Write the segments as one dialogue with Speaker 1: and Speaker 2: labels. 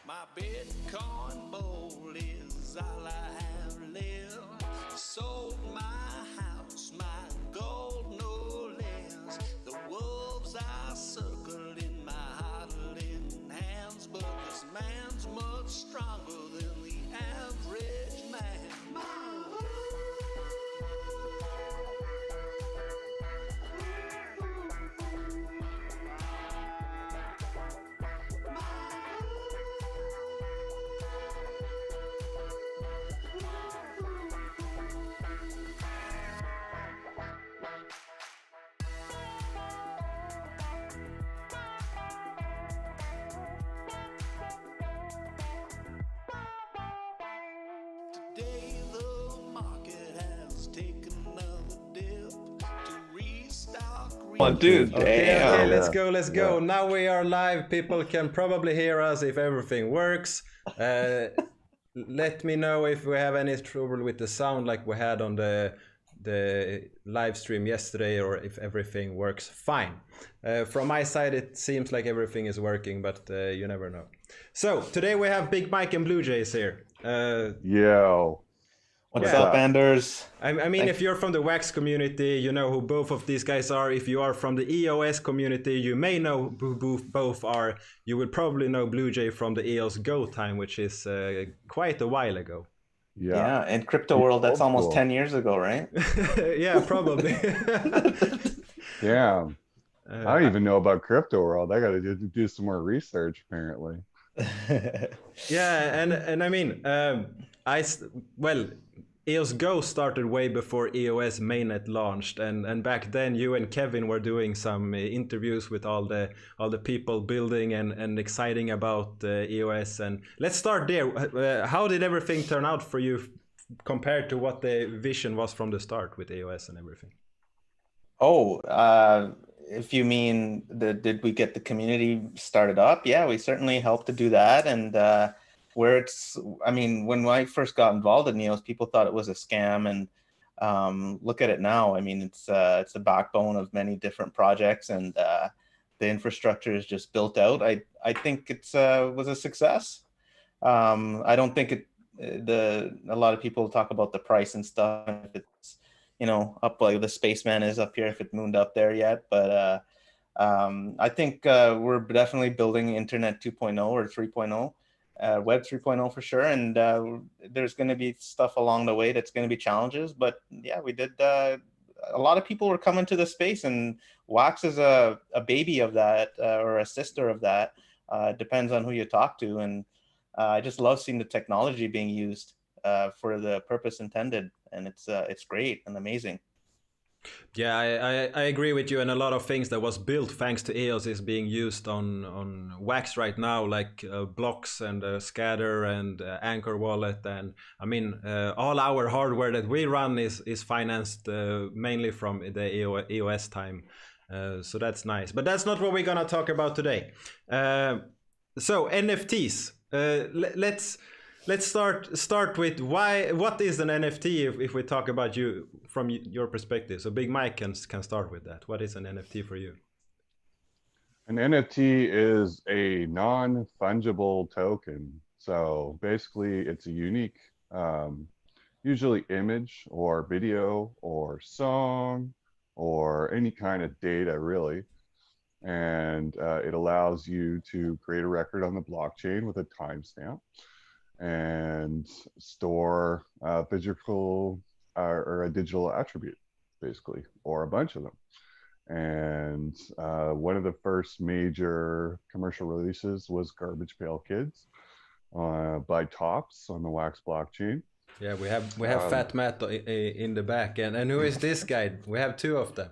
Speaker 1: My Bitcoin bowl is all I have left. Sold my house, my gold no less. The wolves are circled in my huddling hands, but this man's much stronger than the average man. Today the market has taken another dip to restock.
Speaker 2: Oh, dude,
Speaker 3: Okay,
Speaker 2: damn.
Speaker 3: let's go. Now we are live. People can probably hear us if everything works. Let me know if we have any trouble with the sound like we had on the live stream yesterday, or if everything works fine. From my side, it seems like everything is working, but you never know. So today we have Big Mike and Bluejays here.
Speaker 4: Yo.
Speaker 2: What's up, Anders?
Speaker 3: I mean, if you're from the Wax community, you know who both of these guys are. If you are from the EOS community, you may know who both are. You will probably know Bluejay from the EOS Go time, which is quite a while ago.
Speaker 2: Yeah, in crypto world, that's almost
Speaker 4: cool.
Speaker 2: 10 years ago, right?
Speaker 3: Yeah, probably.
Speaker 4: Yeah. I don't even know about crypto world. I got to do some more research, apparently.
Speaker 3: Yeah, and I mean, EOS Go started way before EOS mainnet launched, and back then you and Kevin were doing some interviews with all the people building and exciting about EOS. And let's start there. How did everything turn out for you compared to what the vision was from the start with EOS and everything?
Speaker 2: If you mean did we get the community started up? Yeah, we certainly helped to do that. And when I first got involved in EOS, people thought it was a scam, and look at it now. I mean, it's the backbone of many different projects, and the infrastructure is just built out. I think it was a success. I don't think a lot of people talk about the price and stuff, and if it's up like the spaceman is up here, if it mooned up there yet. But I think we're definitely building Internet 2.0 or 3.0. Web 3.0 for sure, and there's going to be stuff along the way that's going to be challenges, but yeah, we did. A lot of people were coming to the space, and Wax is a baby of that, or a sister of that. Depends on who you talk to, and I just love seeing the technology being used for the purpose intended, and it's great and amazing.
Speaker 3: Yeah, I agree with you, and a lot of things that was built thanks to EOS is being used on Wax right now, like blocks and scatter and Anchor wallet, and I mean all our hardware that we run is financed mainly from the EOS time, so that's nice. But that's not what we're gonna talk about today. So NFTs. Let's start with what is an NFT if we talk about you from your perspective. So Big Mike can start with that. What is an NFT for you?
Speaker 4: An NFT is a non-fungible token. So basically it's a unique, usually image or video or song or any kind of data really. And it allows you to create a record on the blockchain with a timestamp and store a physical or a digital attribute, basically, or a bunch of them. And one of the first major commercial releases was Garbage Pail Kids by Tops on the Wax blockchain.
Speaker 3: Yeah, we have Fat Matt in the back, and who is this guy? We have two of them.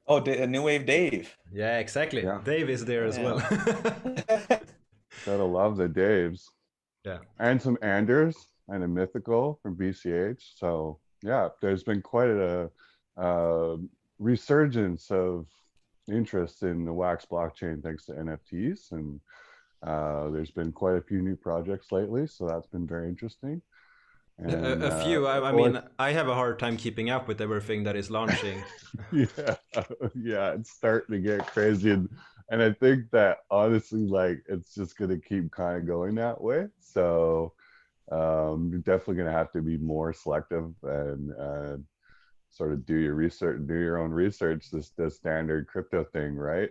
Speaker 2: Oh, New Wave Dave.
Speaker 3: Yeah, exactly.
Speaker 4: Yeah.
Speaker 3: Dave is there as well.
Speaker 4: Gotta love the Daves.
Speaker 3: Yeah.
Speaker 4: And some Anders and a Mythical from BCH. So yeah, there's been quite a resurgence of interest in the Wax blockchain thanks to NFTs, and there's been quite a few new projects lately, so that's been very interesting. And,
Speaker 3: a few. I mean, I have a hard time keeping up with everything that is launching.
Speaker 4: yeah, it's starting to get crazy, and I think that honestly, like, it's just gonna keep kind of going that way. So you're definitely gonna have to be more selective and sort of do your research, do your own research, the standard crypto thing, right?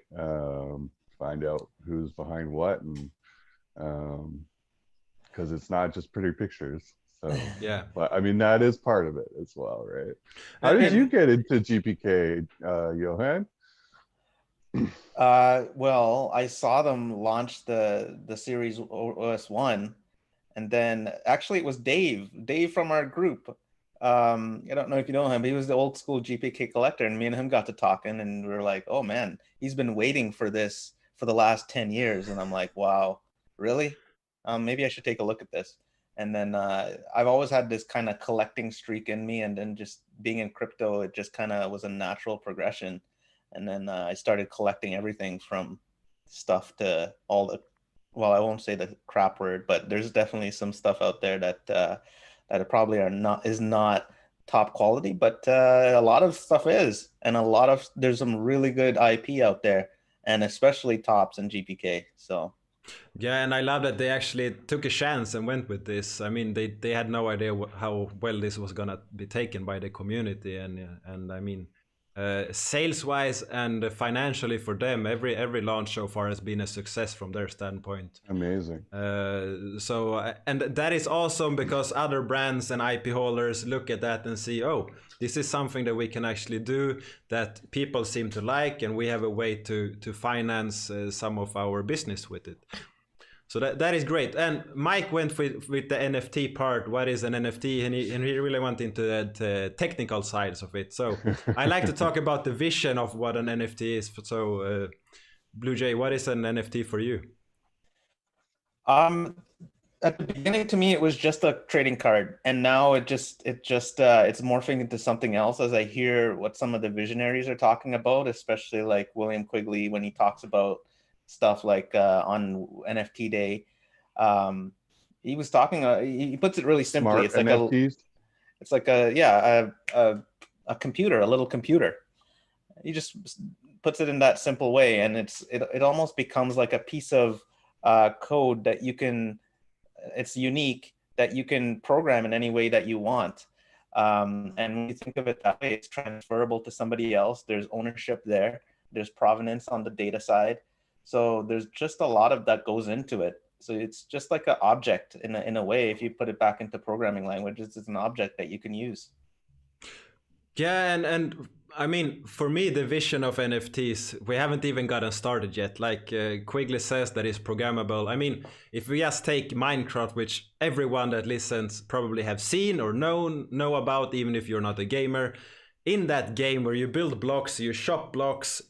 Speaker 4: Find out who's behind what, and because it's not just pretty pictures. So
Speaker 3: yeah,
Speaker 4: but I mean that is part of it as well, right? How did you get into GPK, Johan?
Speaker 2: Well, I saw them launch the series OS1, and then actually it was Dave from our group. I don't know if you know him, but he was the old school GPK collector, and me and him got to talking, and we were like, oh man, he's been waiting for this for the last 10 years. And I'm like, wow, really? Maybe I should take a look at this. And then I've always had this kind of collecting streak in me, and then just being in crypto, it just kind of was a natural progression. And then I started collecting everything from stuff to all the, well, I won't say the crap word, but there's definitely some stuff out there that that probably is not top quality, but a lot of stuff is, and there's some really good IP out there, and especially Tops and GPK. So
Speaker 3: yeah, and I love that they actually took a chance and went with this. I mean, they had no idea how well this was gonna be taken by the community, and I mean, sales wise and financially for them, every launch so far has been a success from their standpoint.
Speaker 4: Amazing.
Speaker 3: And that is awesome because other brands and IP holders look at that and see, oh, this is something that we can actually do that people seem to like, and we have a way to finance some of our business with it. So that is great. And Mike went with the NFT part. What is an NFT? And he really went into the technical sides of it. So I like to talk about the vision of what an NFT is. So Bluejay, what is an NFT for you?
Speaker 2: At the beginning, to me, it was just a trading card, and now it's morphing into something else as I hear what some of the visionaries are talking about, especially like William Quigley when he talks about stuff like on NFT Day. He was talking. He puts it really simply.
Speaker 4: Smart
Speaker 2: it's like
Speaker 4: NFTs.
Speaker 2: It's like a computer, a little computer. He just puts it in that simple way, and it almost becomes like a piece of code that you can. It's unique that you can program in any way that you want. And when you think of it that way, it's transferable to somebody else. There's ownership there. There's provenance on the data side. So there's just a lot of that goes into it. So it's just like an object in a way. If you put it back into programming languages, it's an object that you can use.
Speaker 3: Yeah, and I mean, for me, the vision of NFTs, we haven't even gotten started yet. Like Quigley says, that is programmable. I mean, if we just take Minecraft, which everyone that listens probably have seen or know about, even if you're not a gamer, in that game where you build blocks, you shop blocks,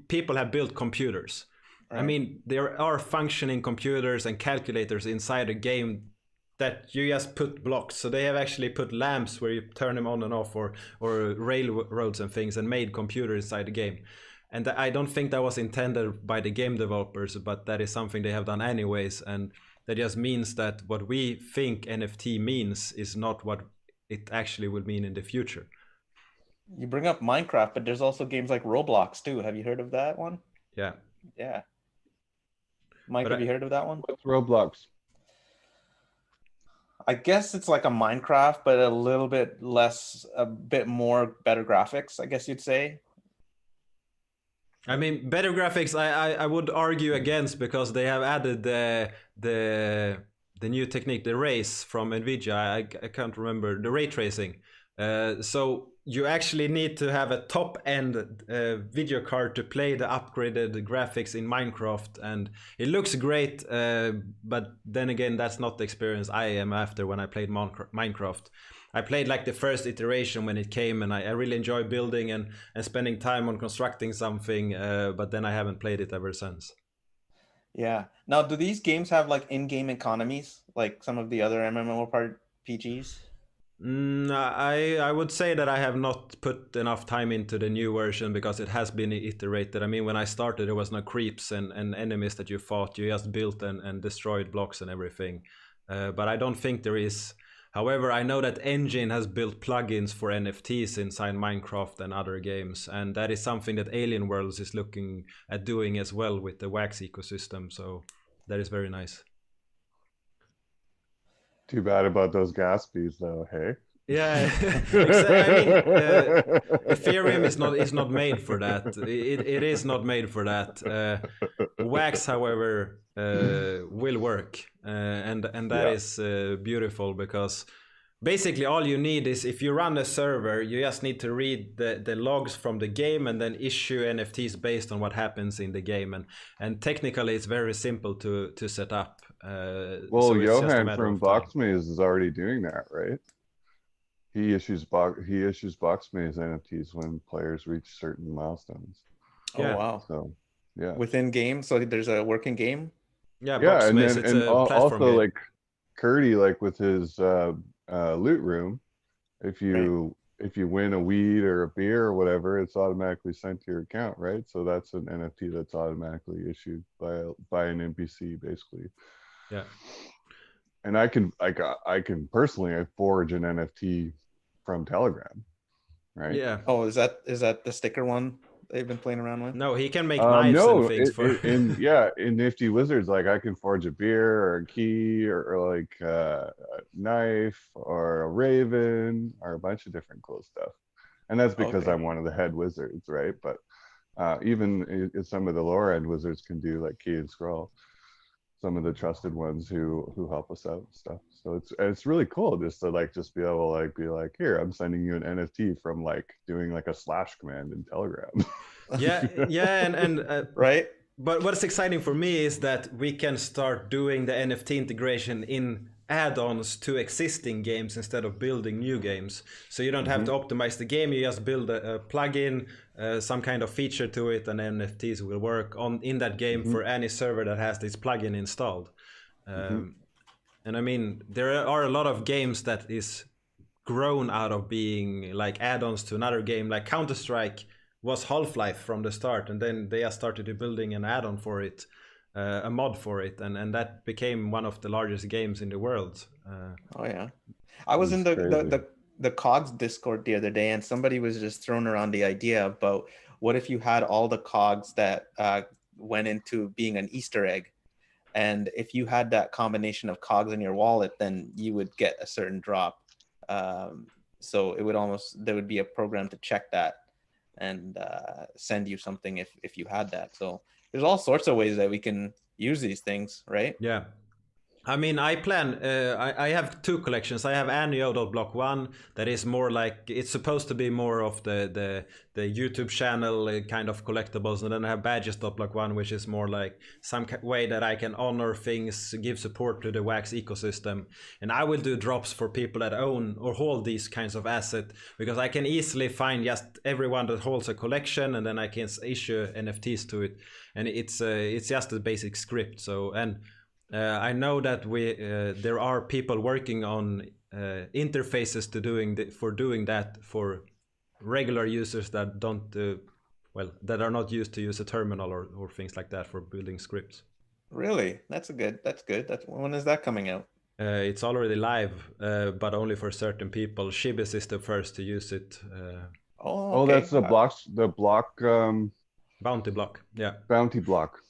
Speaker 3: people have built computers. Right. I mean, there are functioning computers and calculators inside a game that you just put blocks. So they have actually put lamps where you turn them on and off, or railroads and things, and made computers inside the game. And I don't think that was intended by the game developers, but that is something they have done anyways. And that just means that what we think NFT means is not what it actually will mean in the future.
Speaker 2: You bring up Minecraft, but there's also games like Roblox too. Have you heard of that one?
Speaker 3: Yeah.
Speaker 2: Yeah. Mike, have you heard of that one?
Speaker 4: What's Roblox?
Speaker 2: I guess it's like a Minecraft, but a little bit less, a bit more better graphics, I guess you'd say.
Speaker 3: I mean, better graphics. I would argue against because they have added the new technique, the race from Nvidia. I can't remember the ray tracing. So you actually need to have a top end video card to play the upgraded graphics in Minecraft, and it looks great. But then again, that's not the experience I am after when I played Minecraft. I played like the first iteration when it came, and I really enjoy building and spending time on constructing something, but then I haven't played it ever since.
Speaker 2: Yeah. Now, do these games have like in-game economies like some of the other MMORPGs?
Speaker 3: I would say that I have not put enough time into the new version because it has been iterated. I mean, when I started, there was no creeps and enemies that you fought. You just built and destroyed blocks and everything. But I don't think there is. However, I know that Engine has built plugins for NFTs inside Minecraft and other games, and that is something that Alien Worlds is looking at doing as well with the Wax ecosystem. So that is very nice.
Speaker 4: Too bad about those gas fees, though. Hey.
Speaker 3: Yeah, I mean, Ethereum is not made for that. It is not made for that. Wax, however, will work, and that is beautiful because basically all you need is if you run a server, you just need to read the logs from the game and then issue NFTs based on what happens in the game, and technically it's very simple to set up.
Speaker 4: Well,
Speaker 3: so it's just a
Speaker 4: Johan
Speaker 3: matter
Speaker 4: from
Speaker 3: of time.
Speaker 4: Boxmaze is already doing that, right? He issues Boxmaze NFTs when players reach certain milestones.
Speaker 2: Oh,
Speaker 3: Yeah.
Speaker 2: wow.
Speaker 4: So yeah.
Speaker 2: Within game, so there's a working game?
Speaker 3: Yeah,
Speaker 4: Yeah, and
Speaker 3: Boxmaze,
Speaker 4: then
Speaker 3: it's a platform
Speaker 4: also
Speaker 3: game.
Speaker 4: like Curdy, like with his loot room, if you win a weed or a beer or whatever, it's automatically sent to your account, right? So that's an NFT that's automatically issued by an NPC, basically.
Speaker 3: Yeah.
Speaker 4: And I can personally I forge an NFT from Telegram, right?
Speaker 3: Yeah.
Speaker 2: Oh, is that the sticker one they've been playing around with?
Speaker 3: No, he can make knives and things for.
Speaker 4: in Nifty Wizards, like I can forge a beer or a key or like a knife or a raven or a bunch of different cool stuff, and that's because
Speaker 2: Okay.
Speaker 4: I'm one of the head wizards, right? But even some of the lower end wizards can do like key and scroll. Some of the trusted ones who help us out and stuff. So it's really cool just to just be able to be like, here, I'm sending you an NFT from doing like a slash command in Telegram.
Speaker 3: Yeah, and
Speaker 2: Right?
Speaker 3: But what's exciting for me is that we can start doing the NFT integration in add-ons to existing games instead of building new games. So you don't have to optimize the game, you just build a plugin, some kind of feature to it, and NFTs will work in that game for any server that has this plugin installed. And I mean, there are a lot of games that is grown out of being like add-ons to another game, like Counter-Strike was Half-Life from the start, and then they started building an add-on for it, a mod for it, and that became one of the largest games in the world.
Speaker 2: Oh yeah. I was in the COGS Discord the other day, and somebody was just throwing around the idea about what if you had all the COGS that went into being an Easter egg, and if you had that combination of COGS in your wallet, then you would get a certain drop. So it would there would be a program to check that and send you something if you had that. So there's all sorts of ways that we can use these things, right?
Speaker 3: Yeah. I mean, I plan. I have two collections. I have Anyoblock 1 that is more like it's supposed to be more of the YouTube channel kind of collectibles, and then I have Badges.block 1, which is more like some way that I can honor things, give support to the Wax ecosystem, and I will do drops for people that own or hold these kinds of assets because I can easily find just everyone that holds a collection, and then I can issue NFTs to it, and it's just a basic script. So and. I know that there are people working on interfaces to doing that for regular users that don't that are not used to use a terminal or things like that for building scripts.
Speaker 2: Really? That's good. When is that coming out?
Speaker 3: It's already live, but only for certain people. Shibis is the first to use it.
Speaker 2: Oh, okay.
Speaker 4: That's the block
Speaker 3: Bounty block. Yeah.
Speaker 4: Bounty block.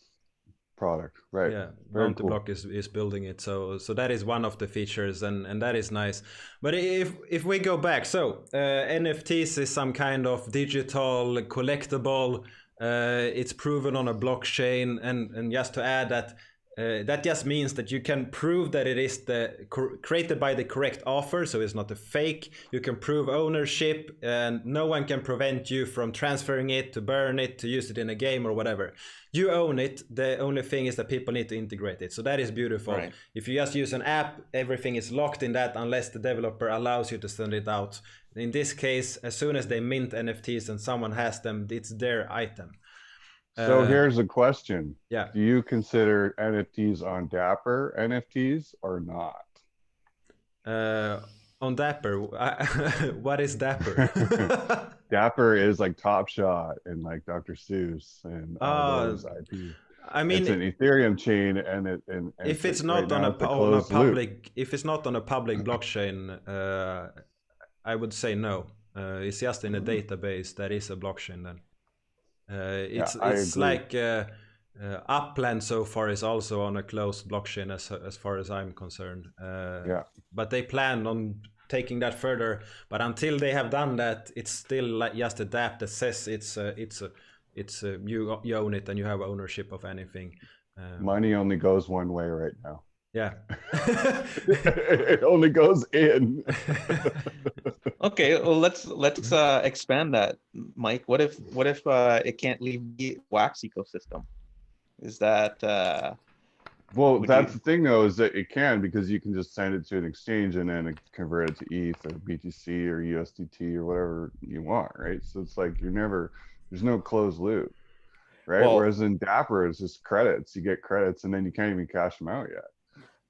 Speaker 4: product, right?
Speaker 3: Yeah,
Speaker 4: Very
Speaker 3: Bounty
Speaker 4: cool.
Speaker 3: Block is building it, so that is one of the features, and that is nice. But if we go back, so NFTs is some kind of digital collectible. It's proven on a blockchain, and just to add that. That just means that you can prove that it is created by the correct author, so it's not a fake. You can prove ownership, and no one can prevent you from transferring it, to burn it, to use it in a game or whatever. You own it. The only thing is that people need to integrate it. So that is beautiful.
Speaker 2: Right.
Speaker 3: If you just use an app, everything is locked in that unless the developer allows you to send it out. In this case, as soon as they mint NFTs and someone has them, it's their item.
Speaker 4: So here's a question.
Speaker 3: Yeah.
Speaker 4: Do you consider NFTs on Dapper NFTs or not?
Speaker 3: On Dapper, what is Dapper?
Speaker 4: Dapper is like Top Shot and like Dr. Seuss and all those IP.
Speaker 3: I mean,
Speaker 4: it's an Ethereum chain, and
Speaker 3: if it's not on a public, if it's not on a public blockchain, I would say no. It's just in a database that is a blockchain. Then it's like Upland so far is also on a closed blockchain as far as I'm concerned. But they plan on taking that further. But until they have done that, it's still like just a DApp that says you own it and you have ownership of anything.
Speaker 4: Money only goes one way right now.
Speaker 3: Yeah.
Speaker 4: It only goes in.
Speaker 2: Okay, well let's expand that, Mike. What if it can't leave the Wax ecosystem? Is that
Speaker 4: well, that's the thing though, is that it can, because you can just send it to an exchange and then convert it to ETH or BTC or USDT or whatever you want, right? So it's like there's no closed loop, right?
Speaker 2: Well,
Speaker 4: whereas in Dapper, it's just credits. You get credits and then you can't even cash them out yet.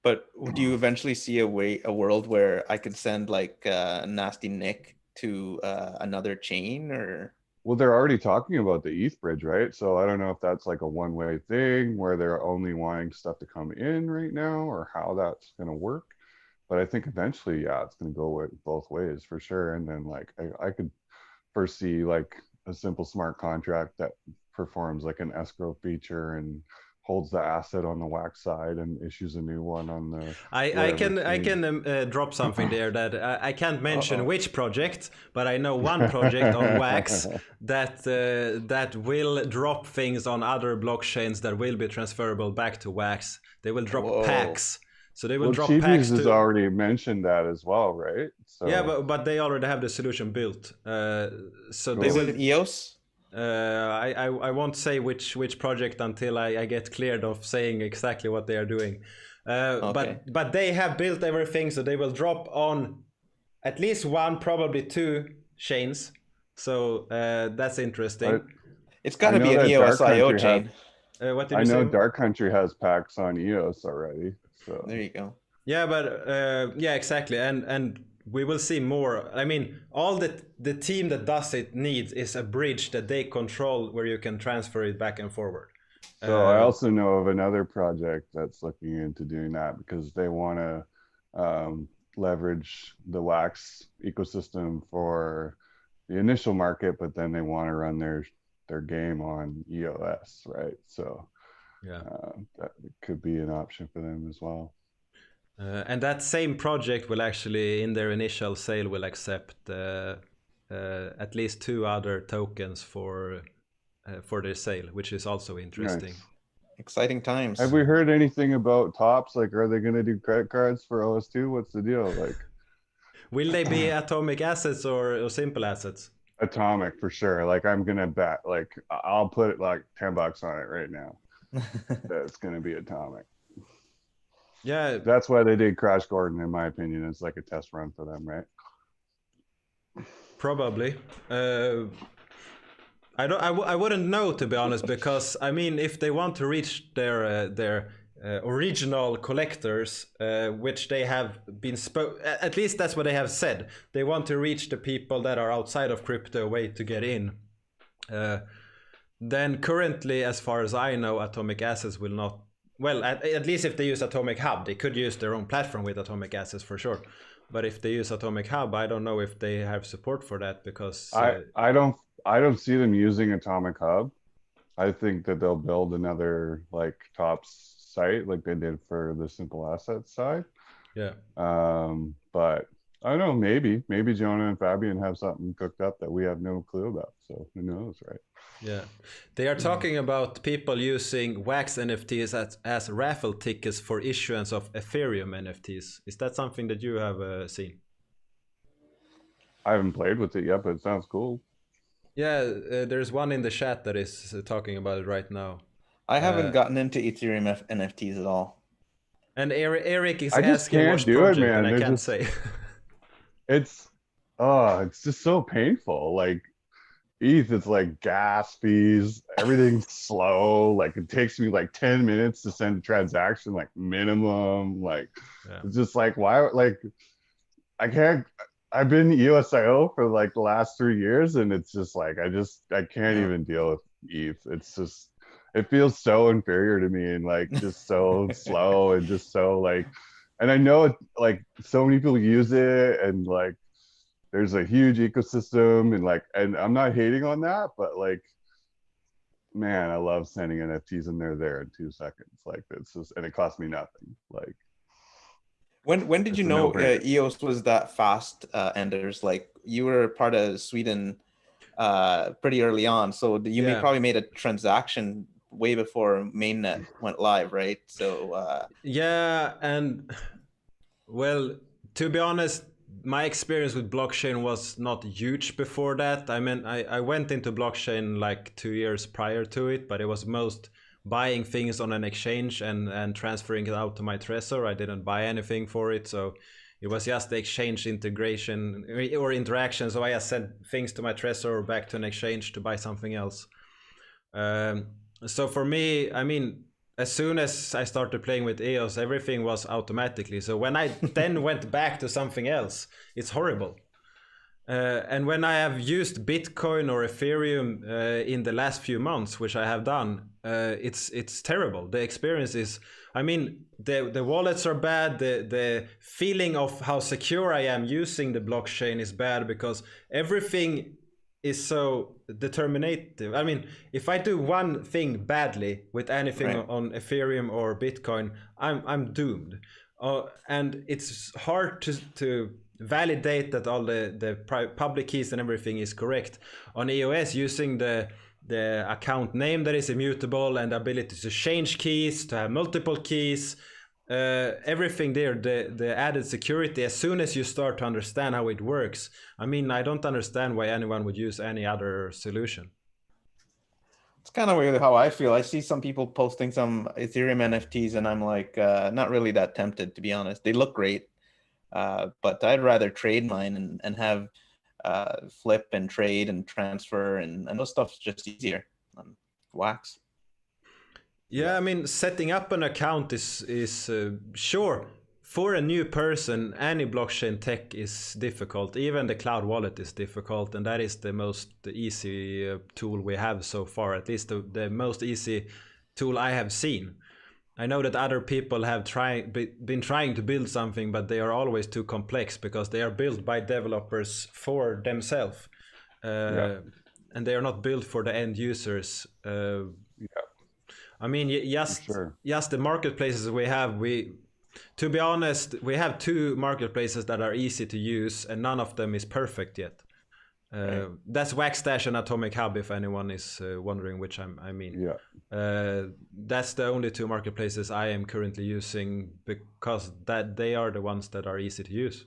Speaker 2: But do you eventually see a world where I could send like Nasty Nick to another chain? Or
Speaker 4: well, they're already talking about the ETH bridge, right? So I don't know if that's like a one-way thing where they're only wanting stuff to come in right now, or how that's going to work. But I think eventually, yeah, it's going to go both ways for sure. And then like I could foresee like a simple smart contract that performs like an escrow feature and holds the asset on the Wax side and issues a new one on the.
Speaker 3: I can drop something there that I can't mention which project, but I know one project on Wax that will drop things on other blockchains that will be transferable back to Wax. They will drop packs. So they will drop packs.
Speaker 4: Has already mentioned that as well, right? So
Speaker 3: yeah, but they already have the solution built. So
Speaker 2: they will EOS.
Speaker 3: I won't say which project until I get cleared of saying exactly what they are doing. But they have built everything, so they will drop on at least one, probably two chains. So that's interesting.
Speaker 2: It's got to be an EOS IO chain.
Speaker 3: What did
Speaker 4: I
Speaker 3: you
Speaker 4: know
Speaker 3: say?
Speaker 4: Dark Country has packs on EOS already. So
Speaker 2: there you go.
Speaker 3: Yeah, but yeah, exactly, and we will see more. I mean, all the team that does it needs is a bridge that they control where you can transfer it back and forward.
Speaker 4: So I also know of another project that's looking into doing that, because they want to leverage the Wax ecosystem for the initial market, but then they want to run their game on EOS, right? So
Speaker 3: yeah,
Speaker 4: that could be an option for them as well.
Speaker 3: And that same project will actually, in their initial sale, will accept at least 2 other tokens for their sale, which is also interesting.
Speaker 4: Nice.
Speaker 2: Exciting times.
Speaker 4: Have we heard anything about Tops? Like, are they going to do credit cards for OS2? What's the deal? Like,
Speaker 3: will they be atomic assets or simple assets?
Speaker 4: Atomic for sure. Like, I'm gonna bet. Like, I'll put like $10 on it right now. That it's gonna be atomic.
Speaker 3: Yeah,
Speaker 4: that's why they did Crash Gordon, in my opinion. It's like a test run for them, right?
Speaker 3: Probably. I wouldn't know, to be honest, because I mean, if they want to reach their original collectors, which they have been at least that's what they have said. They want to reach the people that are outside of crypto, a way to get in. Then currently, as far as I know, Atomic Assets will not. Well, at least if they use Atomic Hub, they could use their own platform with Atomic Assets for sure. But if they use Atomic Hub, I don't know if they have support for that, because
Speaker 4: I don't see them using Atomic Hub. I think that they'll build another like top site like they did for the simple assets side.
Speaker 3: Yeah.
Speaker 4: But I don't know, maybe Jonah and Fabian have something cooked up that we have no clue about. So who knows, right?
Speaker 3: Yeah, they are talking about people using Wax NFTs as raffle tickets for issuance of Ethereum NFTs. Is that something that you have seen?
Speaker 4: I haven't played with it yet, but it sounds cool.
Speaker 3: Yeah, there's one in the chat that is talking about it right now.
Speaker 2: I haven't
Speaker 3: Uh,
Speaker 2: gotten into Ethereum NFTs at all.
Speaker 3: And Eric is
Speaker 4: I just
Speaker 3: asking
Speaker 4: can't
Speaker 3: which
Speaker 4: do it,
Speaker 3: project, and
Speaker 4: man.
Speaker 3: I
Speaker 4: There's
Speaker 3: can't
Speaker 4: just
Speaker 3: say.
Speaker 4: it's it's just so painful. Like ETH, it's like gas fees, everything's slow. Like it takes me like 10 minutes to send a transaction, like minimum. Like
Speaker 3: Yeah.
Speaker 4: it's just like why like I can't I've been EOSIO for like the last 3 years and it's just like I can't
Speaker 2: Yeah.
Speaker 4: even deal with ETH. It's just it feels so inferior to me and like just so slow and just so like and I know it like so many people use it and like there's a huge ecosystem and like and I'm not hating on that, but like man, I love sending NFTs and they're there in 2 seconds. Like it's just and it costs me nothing. Like
Speaker 2: When did you
Speaker 4: it's a
Speaker 2: know
Speaker 4: no-brainer.
Speaker 2: EOS was that fast, Anders? Like you were part of Sweden pretty early on, so you
Speaker 3: Yeah.
Speaker 2: probably made a transaction way before mainnet went live, right? So
Speaker 3: Yeah, and well, to be honest, my experience with blockchain was not huge before that. I mean, I went into blockchain like 2 years prior to it, but it was most buying things on an exchange and transferring it out to my Trezor. I didn't buy anything for it, so it was just the exchange integration or interaction. So I just sent things to my Trezor back to an exchange to buy something else. Um, so for me, I mean, as soon as I started playing with EOS, everything was automatically. So when I then went back to something else, it's horrible. And when I have used Bitcoin or Ethereum in the last few months, which I have done, it's terrible. The experience is, I mean, the wallets are bad. The feeling of how secure I am using the blockchain is bad because everything is so determinative. I mean, if I do one thing badly with anything
Speaker 2: right.
Speaker 3: on Ethereum or Bitcoin, I'm doomed. And it's hard to validate that all the public keys and everything is correct. On EOS, using the account name that is immutable and the ability to change keys, to have multiple keys, everything there, the added security, as soon as you start to understand how it works, I mean, I don't understand why anyone would use any other solution.
Speaker 2: It's kind of weird how I feel. I see some people posting some Ethereum NFTs, and I'm like, not really that tempted, to be honest. They look great, but I'd rather trade mine and have flip and trade and transfer, and those stuff's just easier on Wax.
Speaker 3: Yeah, I mean, setting up an account is sure, for a new person. Any blockchain tech is difficult. Even the cloud wallet is difficult, and that is the most easy tool we have so far. At least the most easy tool I have seen. I know that other people have been trying to build something, but they are always too complex because they are built by developers for themselves,
Speaker 4: Yeah.
Speaker 3: and they are not built for the end users.
Speaker 4: Yeah,
Speaker 3: I mean,
Speaker 4: for sure.
Speaker 3: just the marketplaces we have. To be honest, we have two marketplaces that are easy to use, and none of them is perfect yet.
Speaker 2: Right.
Speaker 3: That's Waxstash and Atomic Hub, if anyone is wondering which I mean.
Speaker 4: Yeah.
Speaker 3: That's the only two marketplaces I am currently using because that they are the ones that are easy to use.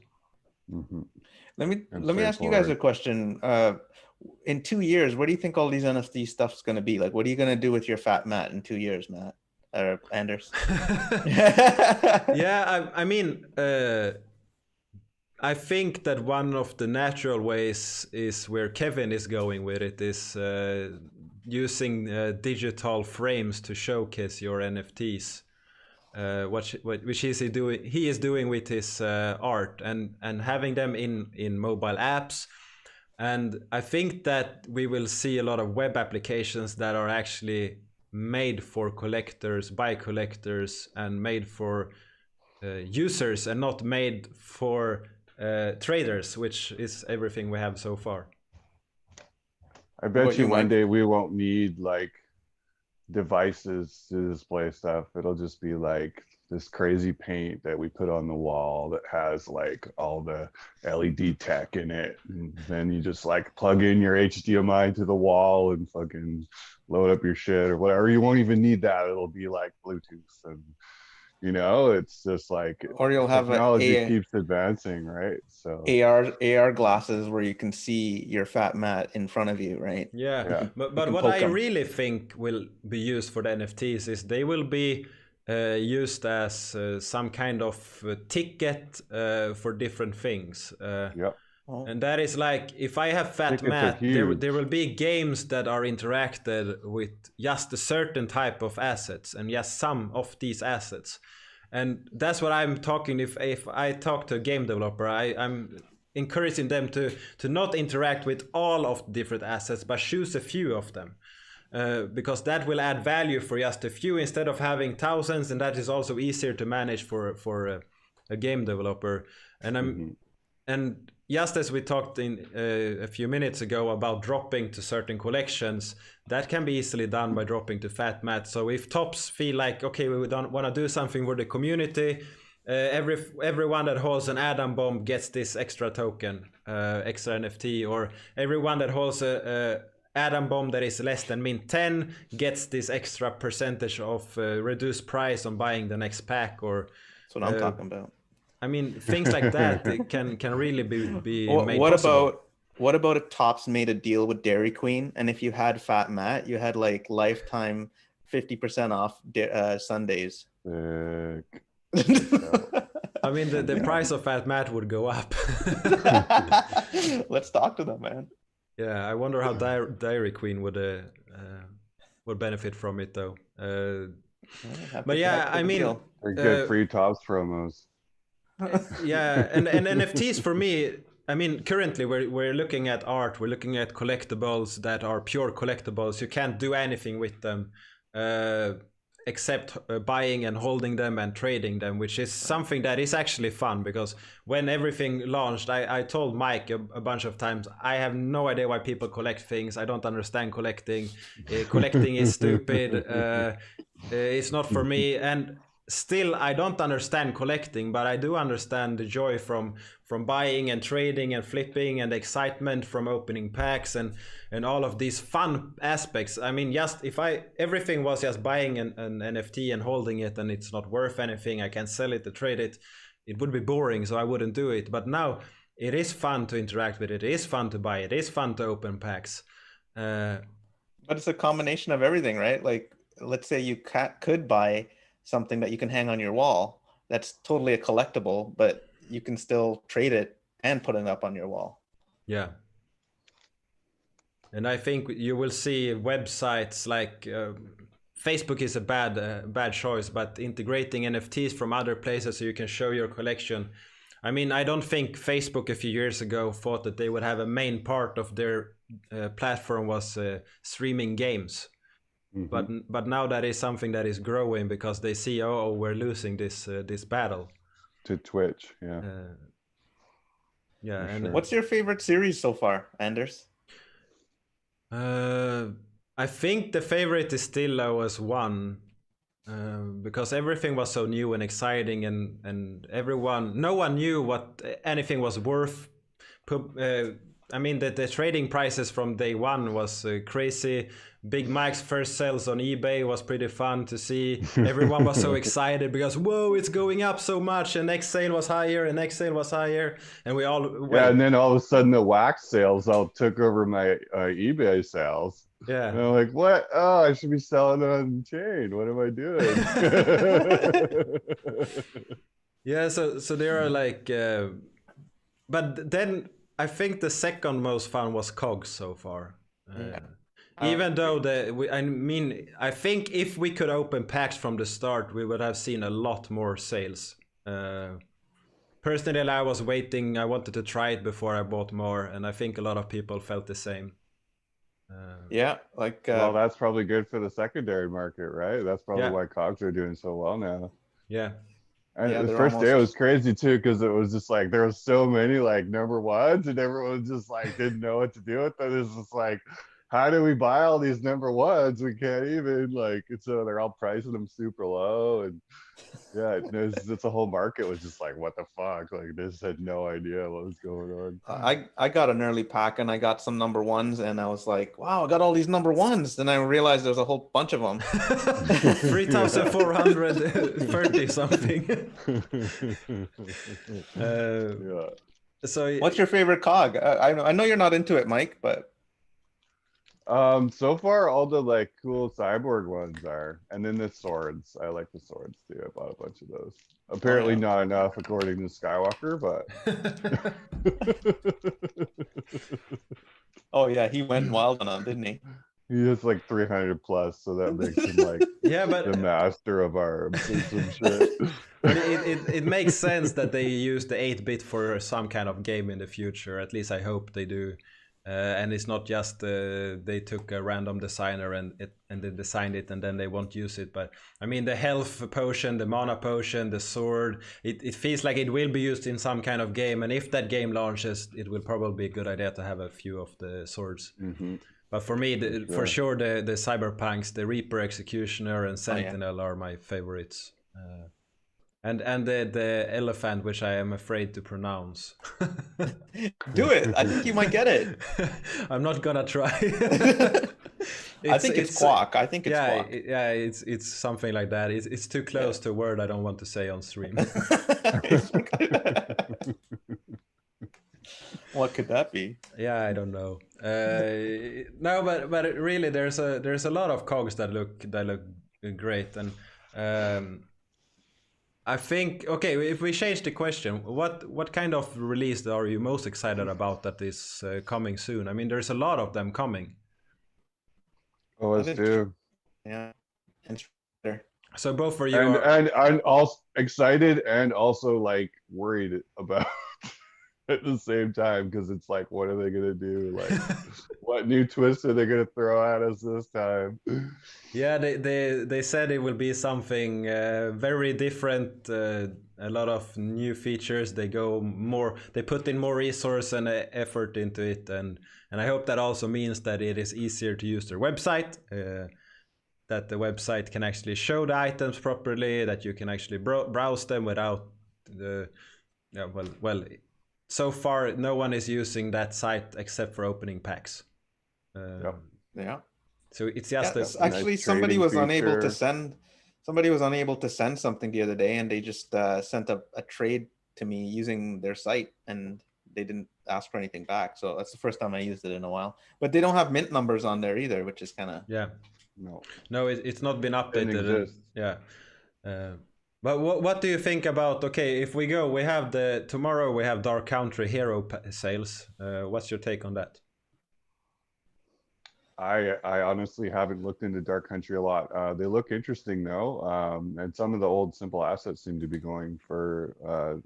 Speaker 4: Hmm.
Speaker 2: Let me
Speaker 4: And
Speaker 2: ask you guys a
Speaker 4: straightforward.
Speaker 2: question. In 2 years, what do you think all these NFT stuff's going to be? Like, what are you going to do with your fat Matt in 2 years, Matt or Anders?
Speaker 3: Yeah, I mean, I think that one of the natural ways is where Kevin is going with it is using digital frames to showcase your NFTs. Which is he is doing with his art and having them in mobile apps. And I think that we will see a lot of web applications that are actually made for collectors, by collectors, and made for users, and not made for traders, which is everything we have so far.
Speaker 4: I
Speaker 2: What
Speaker 4: bet
Speaker 2: about
Speaker 4: you
Speaker 2: you,
Speaker 4: one
Speaker 2: Mike?
Speaker 4: day we won't need like devices to display stuff. It'll just be like this crazy paint that we put on the wall that has like all the LED tech in it. And then you just like plug in your HDMI to the wall and fucking load up your shit or whatever. You won't even need that. It'll be like Bluetooth, and it's just like
Speaker 2: Or you'll have
Speaker 4: technology keeps advancing, right? So
Speaker 2: AR glasses where you can see your fat mat in front of you, right?
Speaker 3: Yeah. But what I really think will be used for the NFTs is they will be used as some kind of ticket for different things. And that is like, if I have fat mat, there will be games that are interacted with just a certain type of assets and just some of these assets. And that's what I'm talking. If I talk to a game developer, I'm encouraging them to not interact with all of the different assets, but choose a few of them. Because that will add value for just a few instead of having thousands, and that is also easier to manage for a game developer. And and just as we talked in a few minutes ago about dropping to certain collections, that can be easily done by dropping to fat mat. So if tops feel like, okay, we don't want to do something for the community, everyone that holds an Adam bomb gets this extra token, extra NFT, or everyone that holds a Adam bomb that is less than mint 10 gets this extra percentage of reduced price on buying the next pack. Or
Speaker 2: that's what I'm talking about.
Speaker 3: I mean, things like that can really be made possible.
Speaker 2: What about if Topps made a deal with Dairy Queen, and if you had fat mat, you had like lifetime 50% off Sundays?
Speaker 3: I mean, the price of fat mat would go up.
Speaker 2: Let's talk to them, man.
Speaker 3: Yeah, I wonder how Dairy Queen would benefit from it, though. But yeah, I mean,
Speaker 4: they're good free Topps promos.
Speaker 3: Yeah, and NFTs for me, I mean, currently we're looking at art, we're looking at collectibles that are pure collectibles. You can't do anything with them except buying and holding them and trading them, which is something that is actually fun, because when everything launched, I told Mike a bunch of times, I have no idea why people collect things. I don't understand collecting. Collecting is stupid. It's not for me. And still, I don't understand collecting, but I do understand the joy from buying and trading and flipping, and the excitement from opening packs and all of these fun aspects. I mean, just if everything was just buying an NFT and holding it and it's not worth anything, I can sell it or trade it, it would be boring, so I wouldn't do it. But now it is fun to interact with it. It is fun to buy it. It is fun to open packs.
Speaker 2: But it's a combination of everything, right? Like, let's say you could buy something that you can hang on your wall. That's totally a collectible, but you can still trade it and put it up on your wall.
Speaker 3: Yeah. And I think you will see websites like Facebook is a bad choice, but integrating NFTs from other places so you can show your collection. I mean, I don't think Facebook a few years ago thought that they would have a main part of their platform was streaming games. But now that is something that is growing, because they see, oh, we're losing this battle
Speaker 4: to Twitch.
Speaker 3: Yeah. And
Speaker 2: what's your favorite series so far, Anders?
Speaker 3: I think the favorite is still OS1, because everything was so new and exciting, and no one knew what anything was worth. I mean, the trading prices from day one was crazy. Big Mike's first sales on eBay was pretty fun to see. Everyone was so excited because, whoa, it's going up so much. And next sale was higher, and next sale was higher. And we all went.
Speaker 4: Yeah, and then all of a sudden the wax sales all took over my eBay sales.
Speaker 3: Yeah.
Speaker 4: And I'm like, what? Oh, I should be selling on chain. What am I doing?
Speaker 3: Yeah, so there are like... but then I think the second most fun was COGS so far. Even though I think if we could open packs from the start, we would have seen a lot more sales. Personally, I was waiting. I wanted to try it before I bought more, and I think a lot of people felt the same.
Speaker 2: Yeah, like
Speaker 4: well, that's probably good for the secondary market, right? That's probably why COGS are doing so well now.
Speaker 3: Yeah.
Speaker 4: And the first day was crazy too, because it was just like there was so many like number ones, and everyone just like didn't know what to do with it. It's just like, how do we buy all these number ones? We can't even like, so they're all pricing them super low, and yeah, it's a whole market was just like, what the fuck? Like, they just had no idea what was going on.
Speaker 2: I got an early pack and I got some number ones and I was like, wow, I got all these number ones. Then I realized there's a whole bunch of them.
Speaker 3: 3,430 something.
Speaker 4: Yeah.
Speaker 3: So
Speaker 2: What's your favorite cog? I know you're not into it, Mike, but
Speaker 4: So far all the like cool cyborg ones are, and then the swords. I like the swords too. I bought a bunch of those. Apparently not enough according to Skywalker, but
Speaker 2: oh yeah, he went wild on them, didn't he?
Speaker 4: he has like 300 plus, so that makes him like
Speaker 3: yeah, but
Speaker 4: the master of arms or some shit.
Speaker 3: but it makes sense that they use the 8-bit for some kind of game in the future. At least I hope they do. And it's not just they took a random designer and they designed it and then they won't use it. But I mean, the health potion, the mana potion, the sword, it feels like it will be used in some kind of game. And if that game launches, it will probably be a good idea to have a few of the swords.
Speaker 4: Mm-hmm.
Speaker 3: But for me, for sure, the Cyberpunks, the Reaper, Executioner, and Sentinel are my favorites. And the elephant, which I am afraid to pronounce.
Speaker 2: Do it. I think you might get it.
Speaker 3: I'm not gonna try.
Speaker 2: I think it's Quack. I think it's Quack.
Speaker 3: It's something like that. It's too close to a word I don't want to say on stream.
Speaker 2: What could that be?
Speaker 3: Yeah, I don't know. No, but really, there's a lot of cogs that look great, and I think, okay, if we change the question, what kind of release are you most excited about that is coming soon? I mean, there's a lot of them coming.
Speaker 4: OS2.
Speaker 2: Yeah. And sure.
Speaker 3: So both for you
Speaker 4: and also excited and also like worried about at the same time, because it's like, what are they gonna do? Like, what new twist are they gonna throw at us this time?
Speaker 3: Yeah, they said it will be something very different. A lot of new features. They put in more resource and effort into it, and I hope that also means that it is easier to use their website. That the website can actually show the items properly. That you can actually browse them without the. Yeah, well. So far, no one is using that site except for opening packs.
Speaker 2: Yeah.
Speaker 3: So it's just
Speaker 2: actually
Speaker 4: nice
Speaker 2: somebody was
Speaker 4: trading
Speaker 2: unable to
Speaker 4: feature.
Speaker 2: send. Somebody was unable to send something the other day, and they just sent a trade to me using their site, and they didn't ask for anything back. So that's the first time I used it in a while. But they don't have mint numbers on there either, which is kind of
Speaker 3: No, it's not been updated.
Speaker 4: Didn't exist.
Speaker 3: Yeah. But what do you think about, okay, if we go, tomorrow we have Dark Country hero sales. What's your take on that?
Speaker 4: I honestly haven't looked into Dark Country a lot. They look interesting though, and some of the old simple assets seem to be going for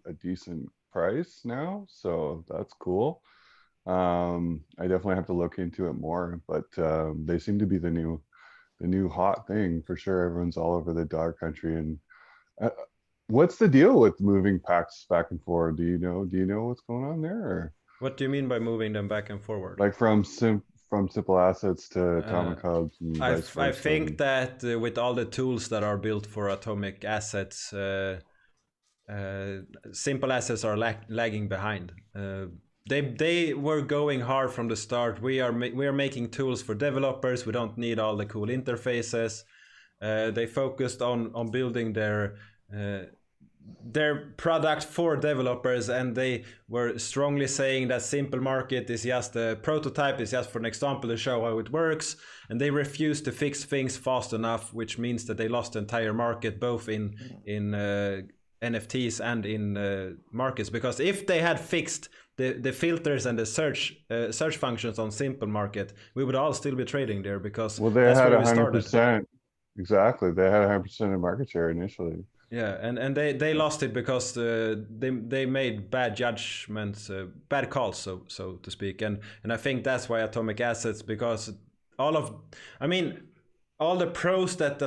Speaker 4: a decent price now, so that's cool. I definitely have to look into it more, but they seem to be the new hot thing for sure. Everyone's all over the Dark Country. And what's the deal with moving packs back and forward? Do you know what's going on there? Or?
Speaker 3: What do you mean by moving them back and forward?
Speaker 4: Like from simple assets to atomic hubs? And
Speaker 3: I think that with all the tools that are built for atomic assets, simple assets are lagging behind. They were going hard from the start. We are making tools for developers. We don't need all the cool interfaces. They focused on building their product for developers, and they were strongly saying that simple market is just a prototype, is just for an example to show how it works, and they refused to fix things fast enough, which means that they lost the entire market, both in NFTs and in markets. Because if they had fixed the filters and the search functions on simple market, we would all still be trading there, because
Speaker 4: they had 100%. Exactly, they had 100% of market share initially.
Speaker 3: Yeah, and they lost it because they made bad judgments, bad calls, so to speak, and I think that's why Atomic Assets, because all the pros that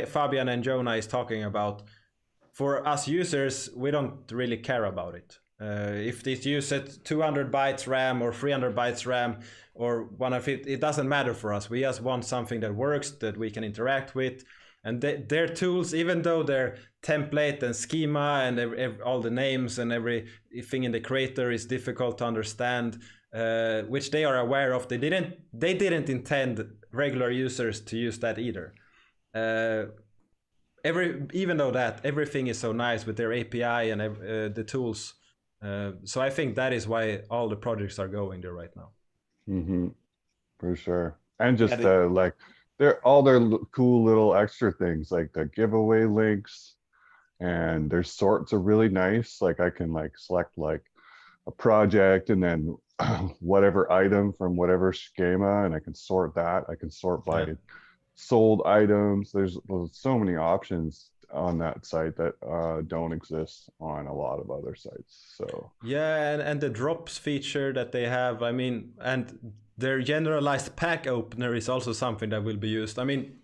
Speaker 3: Fabian and Jonah is talking about, for us users, we don't really care about it. If it uses 200 bytes RAM or 300 bytes RAM or 150, it doesn't matter for us. We just want something that works, that we can interact with. And their tools, even though their template and schema and all the names and everything in the creator is difficult to understand, which they are aware of, they didn't intend regular users to use that either. Even though that everything is so nice with their API and the tools, so I think that is why all the projects are going there right now.
Speaker 4: Mm-hmm. For sure. And just like all their cool little extra things, like the giveaway links, and their sorts are really nice. Like I can like select like a project and then whatever item from whatever schema, and I can sort that. I can sort by sold items. There's so many options on that site that don't exist on a lot of other sites. So
Speaker 3: yeah, and the drops feature that they have, I mean, and their generalized pack opener is also something that will be used. I mean,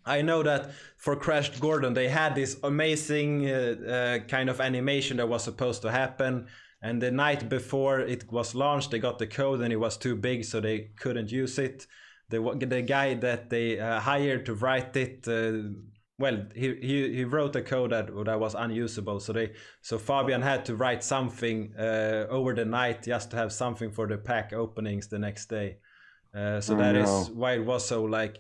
Speaker 3: I know that for Crashed Gordon they had this amazing kind of animation that was supposed to happen, and the night before it was launched they got the code and it was too big so they couldn't use it. The guy that they hired to write it, well, he wrote a code that was unusable. So Fabian had to write something over the night just to have something for the pack openings the next day. Is why it was so like.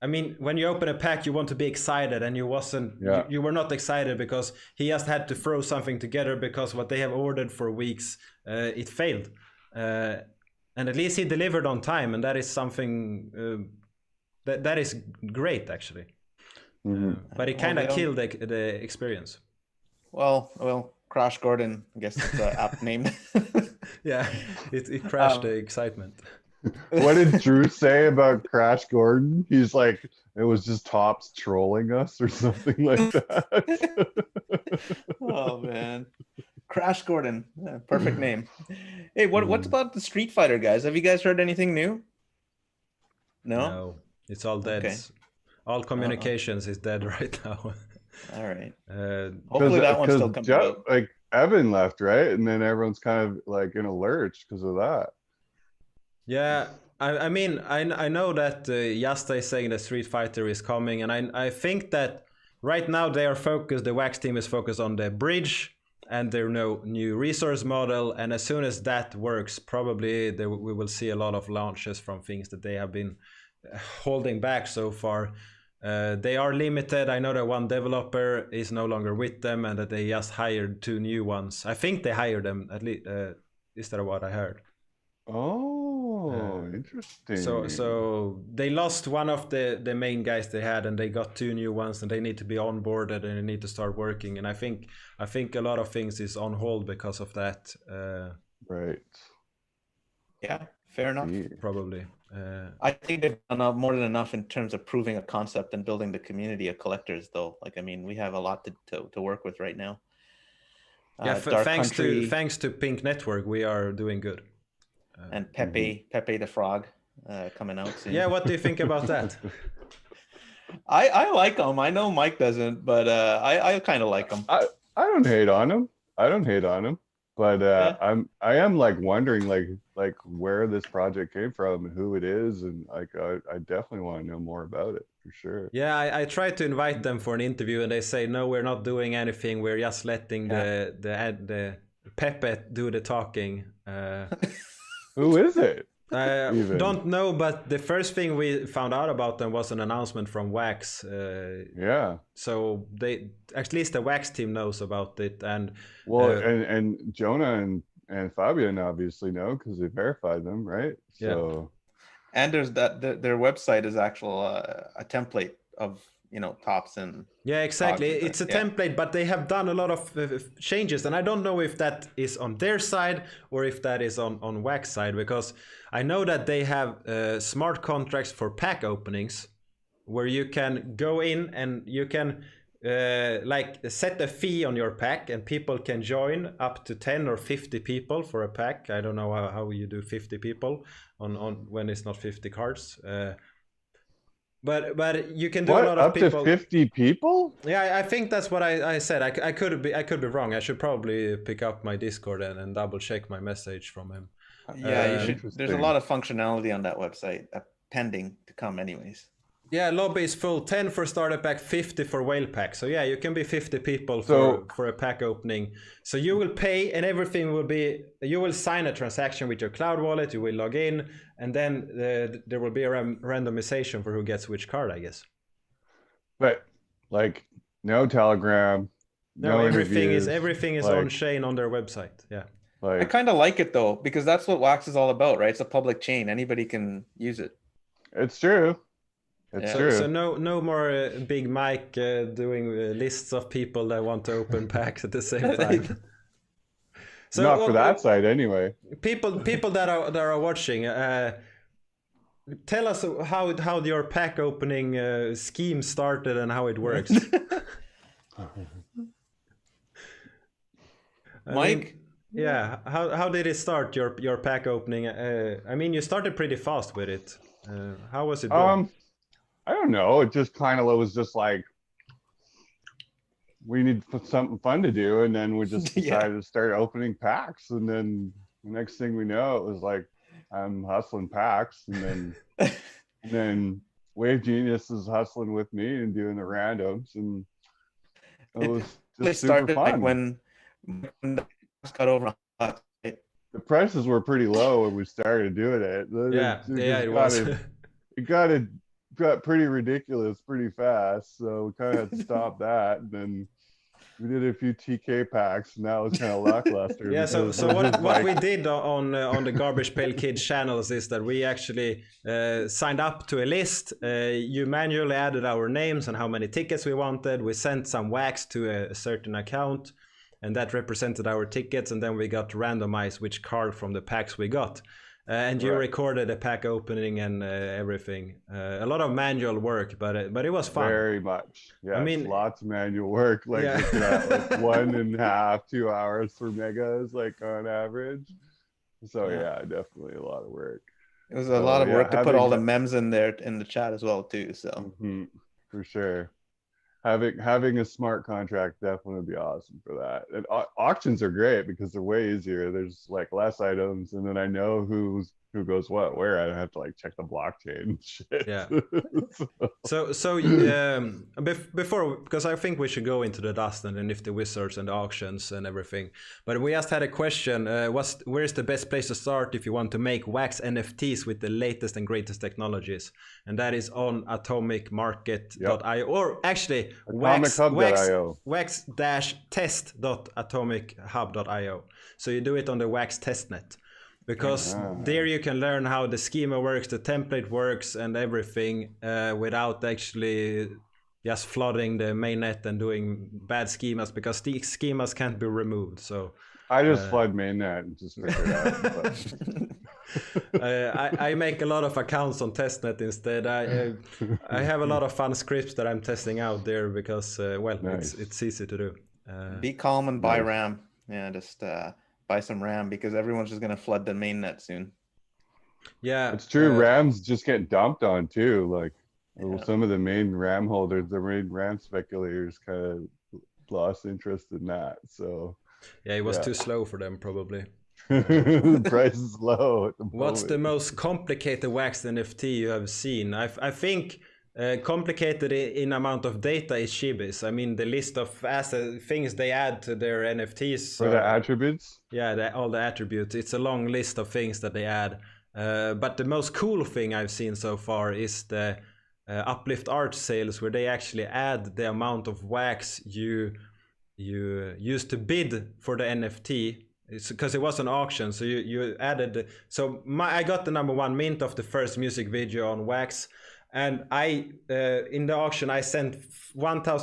Speaker 3: I mean, when you open a pack, you want to be excited, and you were not excited because he just had to throw something together because what they have ordered for weeks, it failed. And at least he delivered on time, and that is something that is great actually. Mm-hmm. But it kind of killed the experience.
Speaker 2: Well, Crash Gordon, I guess it's an app name.
Speaker 3: Yeah, it crashed the excitement.
Speaker 4: What did Drew say about Crash Gordon? He's like, it was just Tops trolling us or something like that.
Speaker 2: Oh man. Crash Gordon, perfect name. Hey, what's about the Street Fighter guys? Have you guys heard anything new?
Speaker 3: No, it's all dead. Okay. All communications is dead right now.
Speaker 2: All right. Hopefully that one still comes out.
Speaker 4: Like Evan left, right? And then everyone's kind of like in a lurch because of that.
Speaker 3: Yeah, I mean, I know that Yasta is saying that Street Fighter is coming, and I think that right now they are focused, the Wax team is focused on the bridge and their new resource model, and as soon as that works, probably we will see a lot of launches from things that they have been holding back so far. They are limited. I know that one developer is no longer with them and that they just hired 2 new ones. I think they hired them, at least. Is that what I heard?
Speaker 4: Oh, interesting.
Speaker 3: So they lost one of the main guys they had, and they got 2 new ones, and they need to be onboarded and they need to start working. And I think a lot of things is on hold because of that.
Speaker 4: Right.
Speaker 2: Yeah, fair enough.
Speaker 3: Probably.
Speaker 2: I think they've done more than enough in terms of proving a concept and building the community of collectors, though. Like, I mean, we have a lot to work with right now.
Speaker 3: Yeah, thanks to Pink Network, we are doing good.
Speaker 2: And Pepe the Frog coming out soon.
Speaker 3: Yeah, what do you think about that?
Speaker 2: I like him. I know Mike doesn't, but I kind of like him.
Speaker 4: I don't hate on him. But I am like wondering like where this project came from and who it is, and like I definitely want to know more about it for sure.
Speaker 3: Yeah, I tried to invite them for an interview, and they say no, we're not doing anything. We're just letting the Pepe do the talking.
Speaker 4: Who is it?
Speaker 3: Don't know, but the first thing we found out about them was an announcement from Wax.
Speaker 4: Yeah.
Speaker 3: So at least the Wax team knows about it, and
Speaker 4: and Jonah and Fabian obviously know because they verified them, right? So.
Speaker 2: Yeah. And there's their website is actual a template of Tops and
Speaker 3: exactly, it's a template, but they have done a lot of changes, and I don't know if that is on their side or if that is on Wax side, because I know that they have smart contracts for pack openings where you can go in and you can like set a fee on your pack, and people can join up to 10 or 50 people for a pack. I don't know how you do 50 people on when it's not 50 cards. But you can do a
Speaker 4: What?
Speaker 3: lot of
Speaker 4: Up
Speaker 3: people.
Speaker 4: to 50 people?
Speaker 3: Yeah, I think that's what I said. I could be wrong. I should probably pick up my Discord and double check my message from him.
Speaker 2: Yeah, you should. There's a
Speaker 4: Interesting.
Speaker 2: lot of functionality on that website pending to come, anyways.
Speaker 3: Yeah, lobby is full. 10 for starter pack, 50 for whale pack. So yeah, you can be 50 people
Speaker 4: So-
Speaker 3: for a pack opening. So you will pay, and everything will be. You will sign a transaction with your cloud wallet. You will log in, and then there will be a randomization for who gets which card, I guess.
Speaker 4: But like no Telegram,
Speaker 3: No,
Speaker 4: interviews,
Speaker 3: everything is
Speaker 4: like-
Speaker 3: on chain on their website. Yeah.
Speaker 2: I
Speaker 4: Like
Speaker 2: kind of like it though, because that's what Wax is all about, right? It's a public chain. Anybody can use it.
Speaker 4: it's true. It's
Speaker 2: Yeah.
Speaker 4: true.
Speaker 3: So no more Big Mike doing lists of people that want to open packs at the same time. So
Speaker 4: Not for that side anyway.
Speaker 3: people that are watching, tell us how your pack opening scheme started and how it works.
Speaker 2: Mike?
Speaker 3: Yeah, how did it start your pack opening? I mean, you started pretty fast with it. How was it going?
Speaker 4: I don't know. It just kind of was just like we need something fun to do, and then we just
Speaker 2: Yeah.
Speaker 4: decided to start opening packs, and then the next thing we know, it was like I'm hustling packs, and then Wave Genius is hustling with me and doing the randoms, and it was
Speaker 2: It
Speaker 4: just super
Speaker 2: started like
Speaker 4: fun.
Speaker 2: when the price got over $100, right?
Speaker 4: The prices were pretty low when we started doing it.
Speaker 3: It was.
Speaker 4: It got pretty ridiculous pretty fast, so we kind of had to stop that. And then we did a few TK packs, and that was kind of lackluster.
Speaker 3: Yeah, so
Speaker 4: because it was
Speaker 3: what
Speaker 4: just like-
Speaker 3: we did on the Garbage Pail Kids channels is that we actually signed up to a list. You manually added our names and how many tickets we wanted. We sent some wax to a certain account, and that represented our tickets. And then we got to randomize which card from the packs we got. And you
Speaker 4: Right.
Speaker 3: recorded a pack opening and everything. A lot of manual work, but it was fun.
Speaker 4: Very much. Yeah,
Speaker 3: I mean-
Speaker 4: lots of manual work. Like,
Speaker 3: Yeah.
Speaker 4: looking at like 1.5, 2 hours for megas, like on average. So yeah, definitely a lot of work.
Speaker 2: It was a
Speaker 4: So,
Speaker 2: lot of
Speaker 4: yeah,
Speaker 2: work to put
Speaker 4: having
Speaker 2: all the
Speaker 4: that-
Speaker 2: memes in there in the chat as well too. So
Speaker 4: Mhm, for sure. Having a smart contract definitely would be awesome for that. And auctions are great because they're way easier. There's like less items, and then I know who goes what where. I don't have to like check the blockchain and shit.
Speaker 3: Yeah.
Speaker 4: So-
Speaker 3: So before, because I think we should go into the dust and the Nifty Wizards and the auctions and everything. But we just had a question: where's the best place to start if you want to make wax NFTs with the latest and greatest technologies? And that is on atomicmarket.io, or actually
Speaker 4: AtomicHub.io.
Speaker 3: wax-test.atomichub.io. So you do it on the Wax testnet. Because there you can learn how the schema works, the template works, and everything without actually just flooding the mainnet and doing bad schemas, because the schemas can't be removed. So
Speaker 4: I just flood mainnet and just figure it out. But-
Speaker 3: I make a lot of accounts on testnet instead. I have a lot of fun scripts that I'm testing out there because
Speaker 4: Nice.
Speaker 3: it's easy to do.
Speaker 2: be calm and buy
Speaker 4: Nice.
Speaker 2: RAM. Yeah, just buy some RAM because everyone's just gonna flood the mainnet soon.
Speaker 3: Yeah,
Speaker 4: It's true. Rams just get dumped on too. Like
Speaker 2: Yeah.
Speaker 4: some of the main RAM holders, the main RAM speculators, kind of lost interest in that. So
Speaker 3: Yeah, it was
Speaker 4: Yeah.
Speaker 3: too slow for them probably.
Speaker 4: the price is low at the
Speaker 3: What's the
Speaker 4: moment.
Speaker 3: most complicated wax NFT you have seen? I think complicated in amount of data is Shibis. I mean, the list of things they add to their NFTs.
Speaker 4: For the attributes?
Speaker 3: Yeah, all the attributes. It's a long list of things that they add. But the most cool thing I've seen so far is the Uplift Art sales, where they actually add the amount of wax you used to bid for the NFT. Because it was an auction, so you added. So I got the #1 mint of the first music video on wax, and I in the auction I sent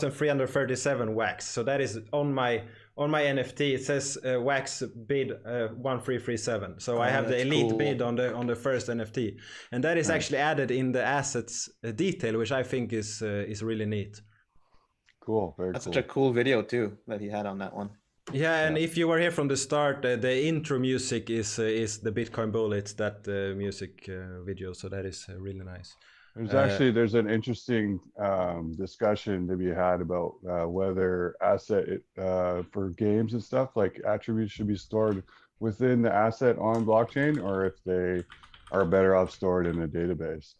Speaker 3: 1,337 wax. So that is on my NFT. It says wax bid 1337. So I have the
Speaker 2: that's
Speaker 3: elite
Speaker 2: cool.
Speaker 3: bid on the first NFT, and that is actually added in the assets detail, which I think is really neat.
Speaker 4: Cool. Very
Speaker 2: That's
Speaker 4: cool.
Speaker 2: such a cool video too that he had on that one.
Speaker 3: Yeah, and if you were here from the start, the intro music is the Bitcoin Bullets, that music video, so that is really nice.
Speaker 4: There's an interesting discussion to be had about whether for games and stuff like attributes should be stored within the asset on blockchain, or if they are better off stored in a database.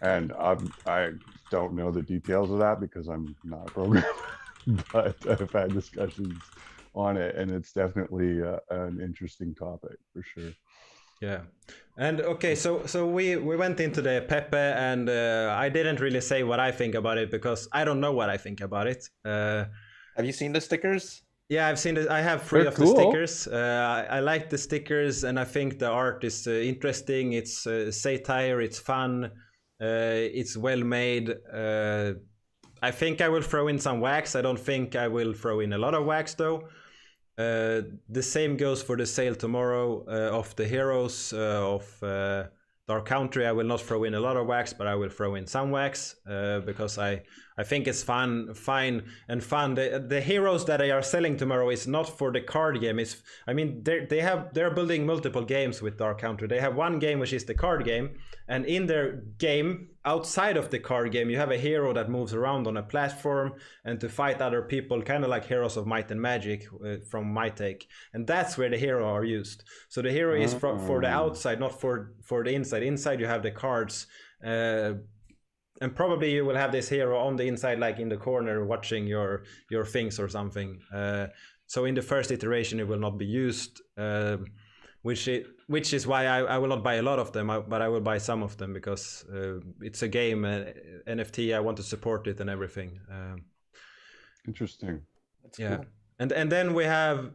Speaker 4: And I don't know the details of that because I'm not a programmer, but I've had discussions on it, and it's definitely an interesting topic for sure.
Speaker 3: Yeah, and okay, so we went into the Pepe, and I didn't really say what I think about it because I don't know what I think about it.
Speaker 2: Have you seen the stickers?
Speaker 3: Yeah, I've seen it. I have 3
Speaker 4: They're
Speaker 3: of
Speaker 4: cool.
Speaker 3: the stickers. I like the stickers, and I think the art is interesting. It's satire. It's fun. It's well made. I think I will throw in some wax. I don't think I will throw in a lot of wax though. The same goes for the sale tomorrow of the heroes of Dark Country. I will not throw in a lot of wax, but I will throw in some wax because I think it's fun. The heroes that they are selling tomorrow is not for the card game. They're building multiple games with Dark Country. They have one game which is the card game, and in their game outside of the card game, you have a hero that moves around on a platform and to fight other people, kind of like Heroes of Might and Magic from my take. And that's where the hero are used. So the hero is for the outside, not for the inside. Inside you have the cards. And probably you will have this hero on the inside, like in the corner, watching your things or something. So in the first iteration, it will not be used, which is why I will not buy a lot of them, but I will buy some of them because it's a game, NFT. I want to support it and everything.
Speaker 4: Interesting.
Speaker 2: That's
Speaker 3: Yeah,
Speaker 2: cool.
Speaker 3: and then we have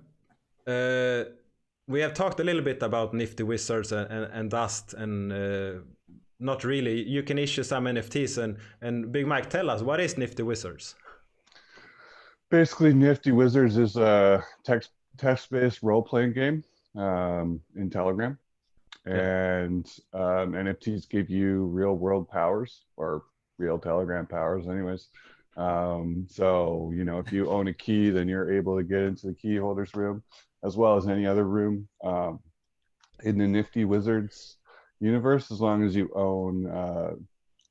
Speaker 3: talked a little bit about Nifty Wizards and Dust and. Not really. You can issue some NFTs and Big Mike, tell us, what is Nifty Wizards?
Speaker 4: Basically, Nifty Wizards is a text-based role-playing game in Telegram, and NFTs give you real-world powers, or real Telegram powers, anyways. So if you own a key, then you're able to get into the key holder's room, as well as any other room in the Nifty Wizards universe, as long as you own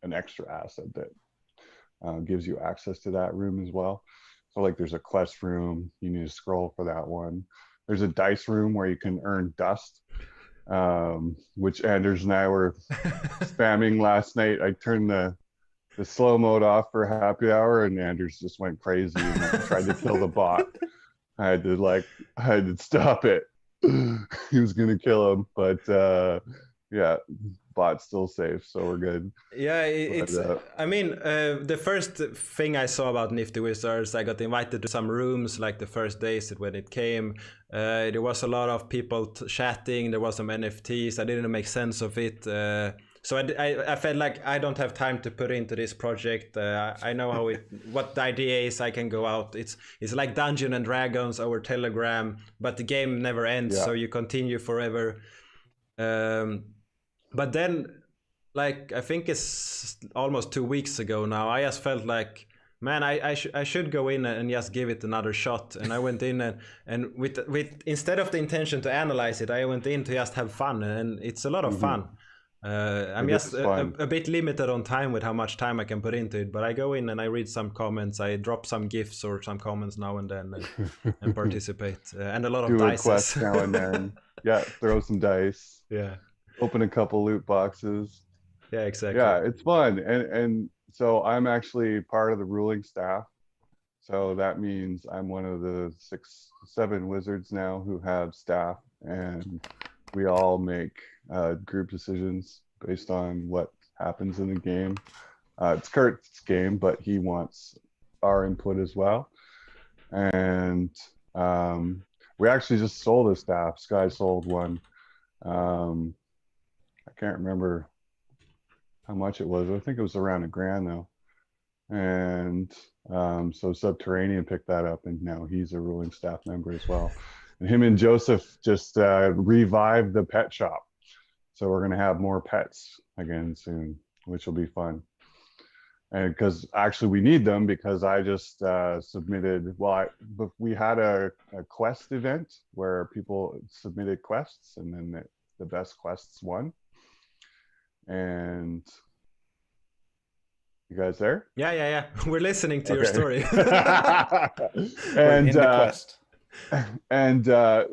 Speaker 4: an extra asset that gives you access to that room as well. So like there's a quest room, you need to scroll for that one. There's a dice room where you can earn dust, which Anders and I were spamming last night. I turned the slow mode off for happy hour, and Anders just went crazy and tried to kill the bot. I had to stop it. He was gonna kill him, but yeah, bot's still safe, so we're good.
Speaker 3: Yeah, the first thing I saw about Nifty Wizards, I got invited to some rooms like the first days when it came. There was a lot of people chatting. There was some NFTs. I didn't make sense of it. So I felt like I don't have time to put into this project. I know what the idea is. I can go out. It's like Dungeons and Dragons over Telegram, but the game never ends, so you continue forever. But then, like, I think it's almost 2 weeks ago now, I just felt like, man, I should go in and just give it another shot. And I went in and with instead of the intention to analyze it, I went in to just have fun, and it's a lot of fun. I'm just a bit limited on time with how much time I can put into it, but I go in and I read some comments, I drop some GIFs or some comments now and then and participate. And a lot of dice.
Speaker 4: Do a quest now and then. Yeah, throw some dice.
Speaker 3: Yeah.
Speaker 4: Open a couple loot boxes.
Speaker 3: Yeah, exactly.
Speaker 4: Yeah, it's fun. And so I'm actually part of the ruling staff. So that means I'm one of the 7 wizards now who have staff, and we all make group decisions based on what happens in the game. It's Kurt's game, but he wants our input as well. And we actually just sold a staff. Sky sold one. I can't remember how much it was. I think it was around $1,000 though. And so Subterranean picked that up, and now he's a ruling staff member as well. And him and Joseph just revived the pet shop. So we're gonna have more pets again soon, which will be fun. And because actually we need them, because I just submitted, we had a quest event where people submitted quests, and then the best quests won. And You guys there?
Speaker 3: Yeah. We're listening to your
Speaker 4: Okay.
Speaker 3: story.
Speaker 2: We're in
Speaker 4: and
Speaker 2: the quest.
Speaker 4: and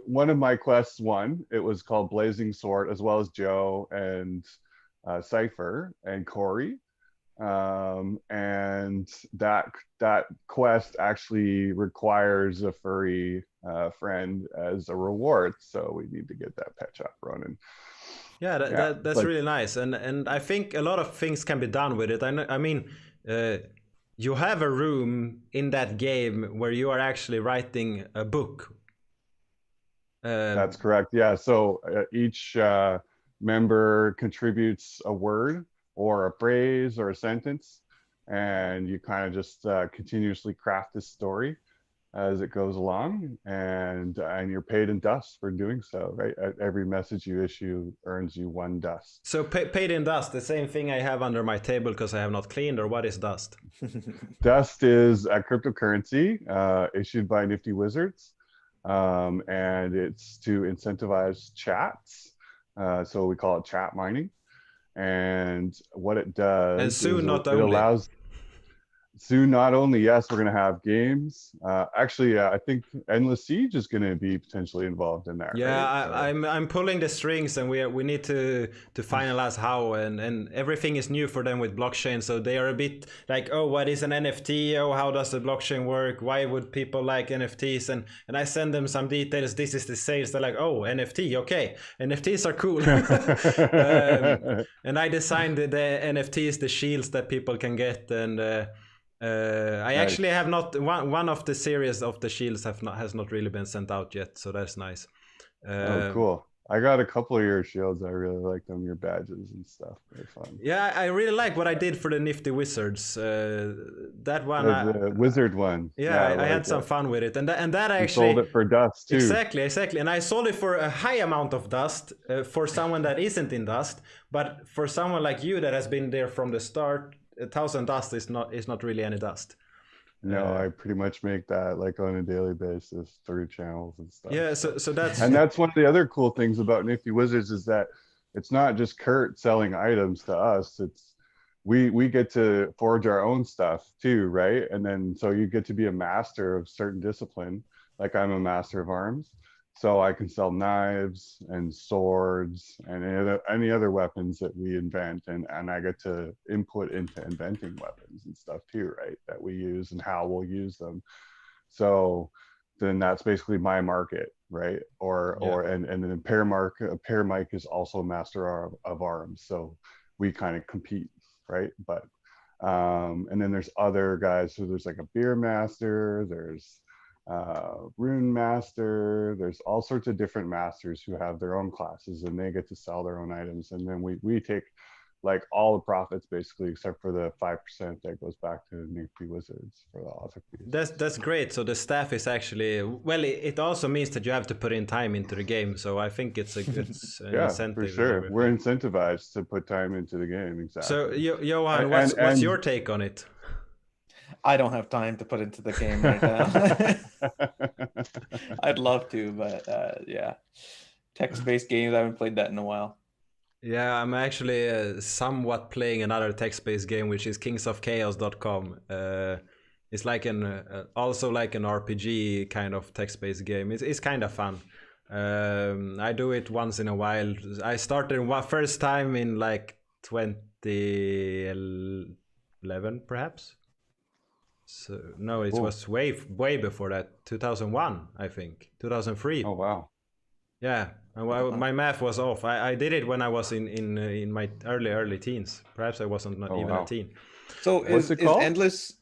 Speaker 4: one of my quests won. It was called Blazing Sword, as well as Joe and Cypher and Corey. And that quest actually requires a furry friend as a reward. So we need to get that pet shop running.
Speaker 3: Yeah, that's
Speaker 4: but
Speaker 3: really nice, and I think a lot of things can be done with it. I mean, you have a room in that game where you are actually writing a book.
Speaker 4: that's correct. Yeah. So each member contributes a word or a phrase or a sentence, and you kind of just continuously craft this story as it goes along, and you're paid in dust for doing so. Right. Every message you issue earns you 1 dust.
Speaker 3: So paid in dust, the same thing I have under my table because I have not cleaned, or what is dust?
Speaker 4: Dust is a cryptocurrency issued by Nifty Wizards, and it's to incentivize chats. So we call it chat mining. And what it does
Speaker 3: And soon,
Speaker 4: is
Speaker 3: not
Speaker 4: it
Speaker 3: only.
Speaker 4: allows. Soon, not only, yes, we're going to have games. Actually, I think Endless Siege is going to be potentially involved in that.
Speaker 3: Yeah,
Speaker 4: right?
Speaker 3: I'm pulling the strings, and we need to finalize how, and everything is new for them with blockchain. So they are a bit like, oh, what is an NFT? Oh, how does the blockchain work? Why would people like NFTs? And I send them some details. This is the sales. They're like, oh, NFT, okay, NFTs are cool. And I designed the NFTs, the shields that people can get, and I actually have not one of the series of the shields has not really been sent out yet, so that's nice.
Speaker 4: Oh, cool. I got a couple of your shields. I really like them, your badges and stuff. Very fun.
Speaker 3: Yeah, I really like what I did for the Nifty Wizards. That one,
Speaker 4: The wizard one.
Speaker 3: Yeah, I
Speaker 4: like
Speaker 3: had some
Speaker 4: it.
Speaker 3: fun with it, and that
Speaker 4: You
Speaker 3: actually
Speaker 4: sold it for dust too.
Speaker 3: Exactly, and I sold it for a high amount of dust for someone that isn't in dust, but for someone like you that has been there from the start, 1,000 dust is not really any dust.
Speaker 4: No, I pretty much make that like on a daily basis through channels and stuff.
Speaker 3: Yeah, so that's
Speaker 4: and that's one of the other cool things about Nifty Wizards is that it's not just Kurt selling items to us. It's we get to forge our own stuff too, right? And then so you get to be a master of certain discipline. Like I'm a master of arms, so I can sell knives and swords and any other weapons that we invent, and I get to input into inventing weapons and stuff too, right? That we use and how we'll use them. So then that's basically my market, right? And then Pear Mike is also a master of arms, so we kind of compete, right? But and then there's other guys. So there's like a beer master. There's rune master. There's all sorts of different masters who have their own classes, and they get to sell their own items, and then we take like all the profits basically, except for the 5% that goes back to Nifty Wizards for the author fees.
Speaker 3: That's great. So the staff is actually, well, it also means that you have to put in time into the game, so I think it's a good
Speaker 4: yeah,
Speaker 3: incentive.
Speaker 4: for sure. We're incentivized to put time into the game. Exactly.
Speaker 3: So Johan, what's your take on it?
Speaker 2: I don't have time to put into the game right now. I'd love to, but yeah, text-based games, I haven't played that in a while.
Speaker 3: Yeah, I'm actually somewhat playing another text-based game, which is kingsofchaos.com. It's like also like an RPG kind of text-based game. It's kind of fun. I do it once in a while. I started first time in like 2011, perhaps. So no, it was way before that. 2001, I think. 2003.
Speaker 4: Oh wow.
Speaker 3: Yeah, my math was off. I did it when I was in my early teens. Perhaps I wasn't even a teen.
Speaker 2: So
Speaker 4: what's it called?
Speaker 2: Endless?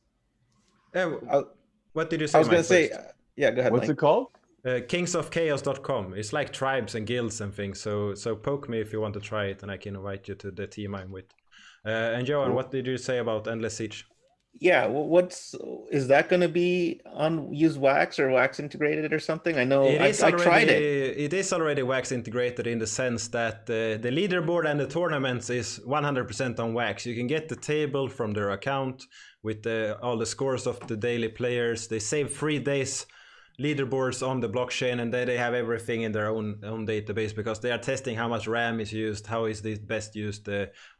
Speaker 3: What did you say?
Speaker 2: I was going to say, yeah, go ahead.
Speaker 4: What's it called?
Speaker 3: Kingsofchaos.com. It's like tribes and guilds and things. So poke me if you want to try it, and I can invite you to the team I'm with. And Johan, what did you say about Endless Siege?
Speaker 2: Yeah, is that going to be on use Wax or Wax integrated or something? I know I tried it.
Speaker 3: It is already Wax integrated in the sense that the leaderboard and the tournaments is 100% on Wax. You can get the table from their account with all the scores of the daily players. They save 3 days leaderboards on the blockchain, and they have everything in their own database, because they are testing how much RAM is used, how is this best used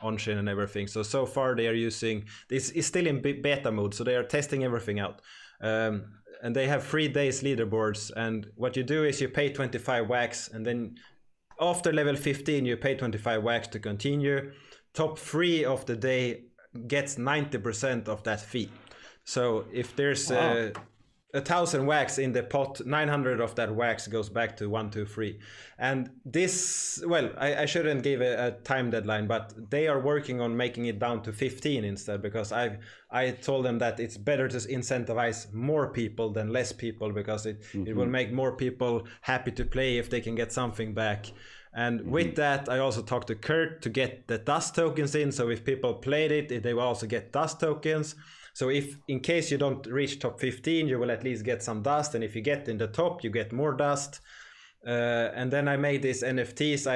Speaker 3: on chain and everything. So far they are using this is still in beta mode, so they are testing everything out. And they have 3 days leaderboards, and what you do is you pay 25 wax, and then after level 15 you pay 25 wax to continue. Top 3 of the day gets 90% of that fee. So if there's 1,000 wax in the pot, 900 of that wax goes back to 123. And this, well, I shouldn't give a time deadline, but they are working on making it down to 15 instead, because I told them that it's better to incentivize more people than less people, because it will make more people happy to play if they can get something back. And with that, I also talked to Kurt to get the dust tokens in. So if people played it, they will also get dust tokens. So if in case you don't reach top 15, you will at least get some dust. And if you get in the top, you get more dust. And then I made these NFTs.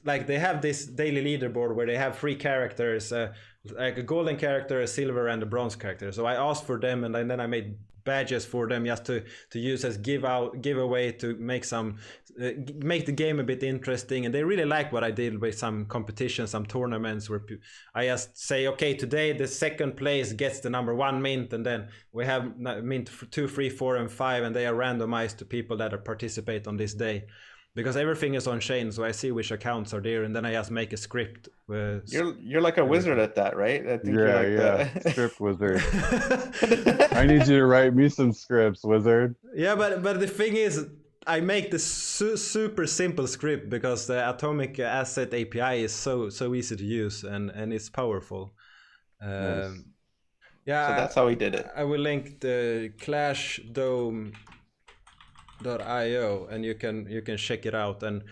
Speaker 3: Like they have this daily leaderboard where they have 3 characters, like a golden character, a silver, and a bronze character. So I asked for them, and then I made badges for them just to use as giveaway to make the game a bit interesting. And they really like what I did with some competitions, some tournaments where I just say, okay, today the second place gets the number 1 mint, and then we have mint 2, 3, 4, and 5, and they are randomized to people that participate on this day. Because everything is on chain, so I see which accounts are there, and then I just make a script.
Speaker 2: You're like a wizard at that, right? I think
Speaker 4: Script wizard. I need you to write me some scripts, wizard.
Speaker 3: Yeah, but the thing is, I make this super simple script because the Atomic Asset API is so easy to use, and it's powerful.
Speaker 2: Nice. Yeah, so that's how we did it.
Speaker 3: I will link the ClashDome.io, and you can check it out. And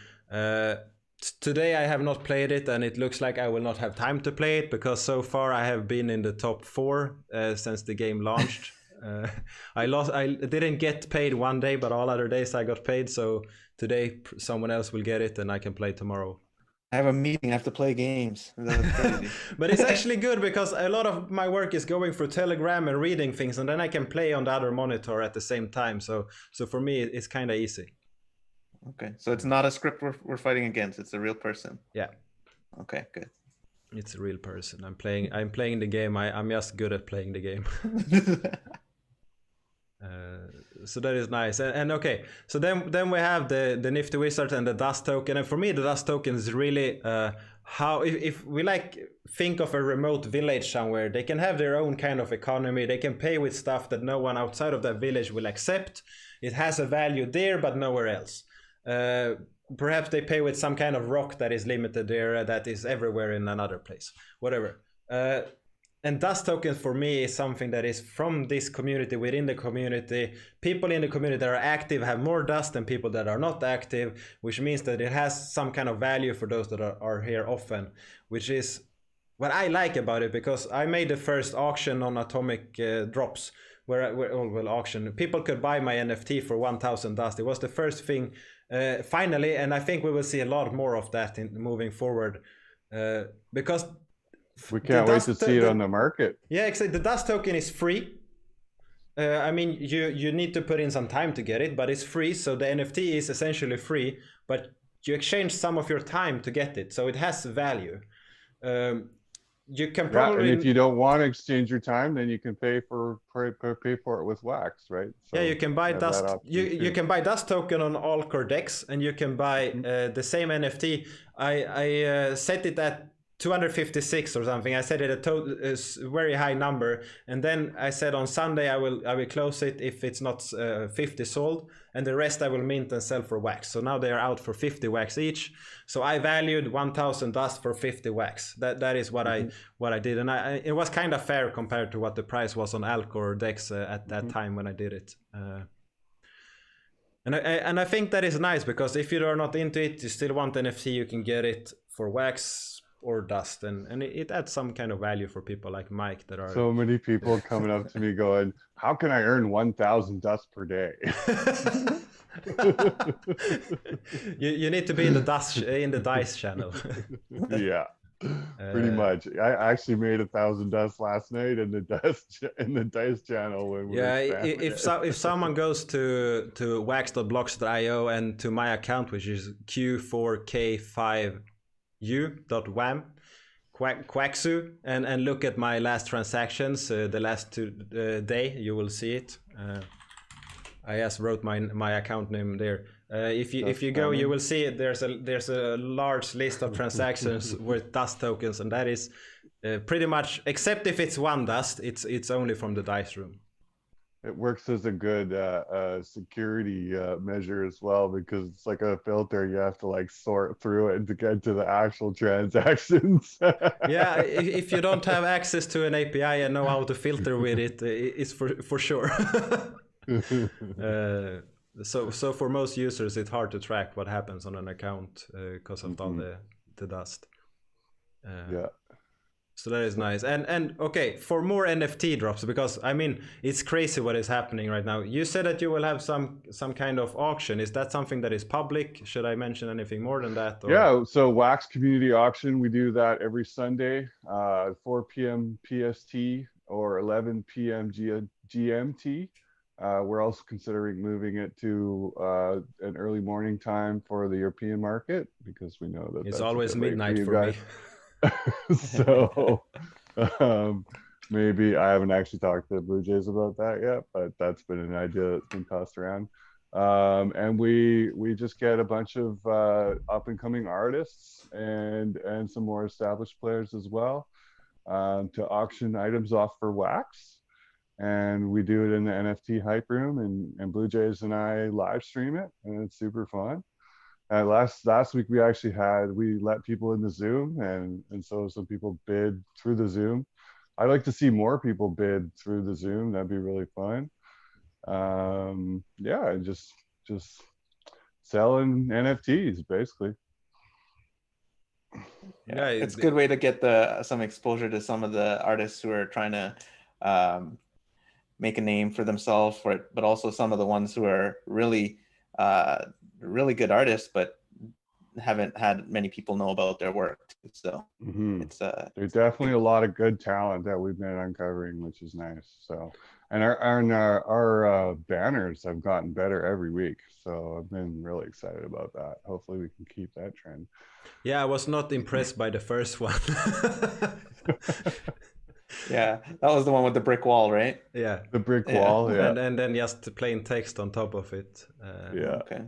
Speaker 3: today I have not played it, and it looks like I will not have time to play it, because so far I have been in the top 4 since the game launched. I didn't get paid one day, but all other days I got paid. So today someone else will get it, and I can play tomorrow.
Speaker 2: I have a meeting. I have to play games. That's crazy.
Speaker 3: But it's actually good, because a lot of my work is going through Telegram and reading things, and then I can play on the other monitor at the same time. So for me, it's kind of easy.
Speaker 2: Okay, so it's not a script we're fighting against. It's a real person.
Speaker 3: Yeah.
Speaker 2: Okay, good.
Speaker 3: It's a real person. I'm playing the game. I'm just good at playing the game. So that is nice. And okay, so then we have the Nifty Wizard and the dust token. And for me, the dust token is really how if we think of a remote village somewhere, they can have their own kind of economy. They can pay with stuff that no one outside of that village will accept. It has a value there, but nowhere else. Perhaps they pay with some kind of rock that is limited there, that is everywhere in another place, whatever. And dust tokens for me is something that is from this community, within the community. People in the community that are active have more dust than people that are not active, which means that it has some kind of value for those that are here often, which is what I like about it, because I made the first auction on Atomic Drops, auction. People could buy my NFT for 1,000 dust. It was the first thing, finally, and I think we will see a lot more of that moving forward, because
Speaker 4: we can't wait to see it on the market.
Speaker 3: Yeah, exactly. The dust token is free. I mean, you need to put in some time to get it, but it's free. So the NFT is essentially free, but you exchange some of your time to get it. So it has value. You can probably,
Speaker 4: and if you don't want to exchange your time, then you can pay for it with wax, right? So
Speaker 3: yeah, you can buy dust. You can buy dust token on all core decks, and you can buy the same NFT. I set it at 256 or something. I set it a very high number, and then I said on Sunday I will close it if it's not 50 sold, and the rest I will mint and sell for wax. So now they are out for 50 wax each. So I valued 1,000 dust for 50 wax. That is what I did, and it was kind of fair compared to what the price was on Alcor decks at that time when I did it. And I think that is nice, because if you are not into it, you still want NFT, you can get it for wax or dust, and it adds some kind of value for people like Mike that are
Speaker 4: so many people coming up to me going, how can I earn 1,000 dust per day?
Speaker 3: you need to be in the dice channel.
Speaker 4: Yeah. Pretty much. I actually made 1,000 dust last night in the dice channel when we were spamming it.
Speaker 3: If someone goes to wax.blocks.io and to my account, which is q4k5u.wam, Quaxu, and look at my last transactions, the last day, you will see it. I just wrote my account name there. If you go, you will see it. There's a large list of transactions with dust tokens, and that is pretty much, except if it's one dust, it's only from the dice room.
Speaker 4: It works as a good security measure as well, because it's like a filter. You have to like sort through it to get to the actual transactions.
Speaker 3: Yeah, if you don't have access to an API and know how to filter with it, it's for sure. So for most users, it's hard to track what happens on an account because of all the dust.
Speaker 4: Yeah.
Speaker 3: So that is nice. And okay, for more NFT drops, because I mean, it's crazy what is happening right now. You said that you will have some kind of auction. Is that something that is public? Should I mention anything more than that? Or?
Speaker 4: Yeah, so Wax Community Auction, we do that every Sunday, 4 p.m. PST or 11 p.m. GMT. We're also considering moving it to an early morning time for the European market, because we know that
Speaker 3: it's always midnight for me.
Speaker 4: So maybe I haven't actually talked to the Bluejays about that yet, but that's been an idea that's been tossed around. And we just get a bunch of up and coming artists and some more established players as well to auction items off for Wax. And we do it in the NFT hype room, and Bluejays and I live stream it, and it's super fun. Last week we let people in the Zoom, and so some people bid through the Zoom. I'd like to see more people bid through the Zoom. That'd be really fun. Yeah, and just selling NFTs basically.
Speaker 2: Yeah, it's a good way to get some exposure to some of the artists who are trying to make a name for themselves, but also some of the ones who are really good artists, but haven't had many people know about their work. So it's
Speaker 4: there's definitely a lot of good talent that we've been uncovering, which is nice. So, and our banners have gotten better every week. So I've been really excited about that. Hopefully we can keep that trend.
Speaker 3: Yeah, I was not impressed by the first one.
Speaker 2: Yeah, that was the one with the brick wall, right?
Speaker 3: Yeah,
Speaker 4: the brick wall. Yeah,
Speaker 3: and then just plain text on top of it.
Speaker 4: Yeah.
Speaker 2: Okay.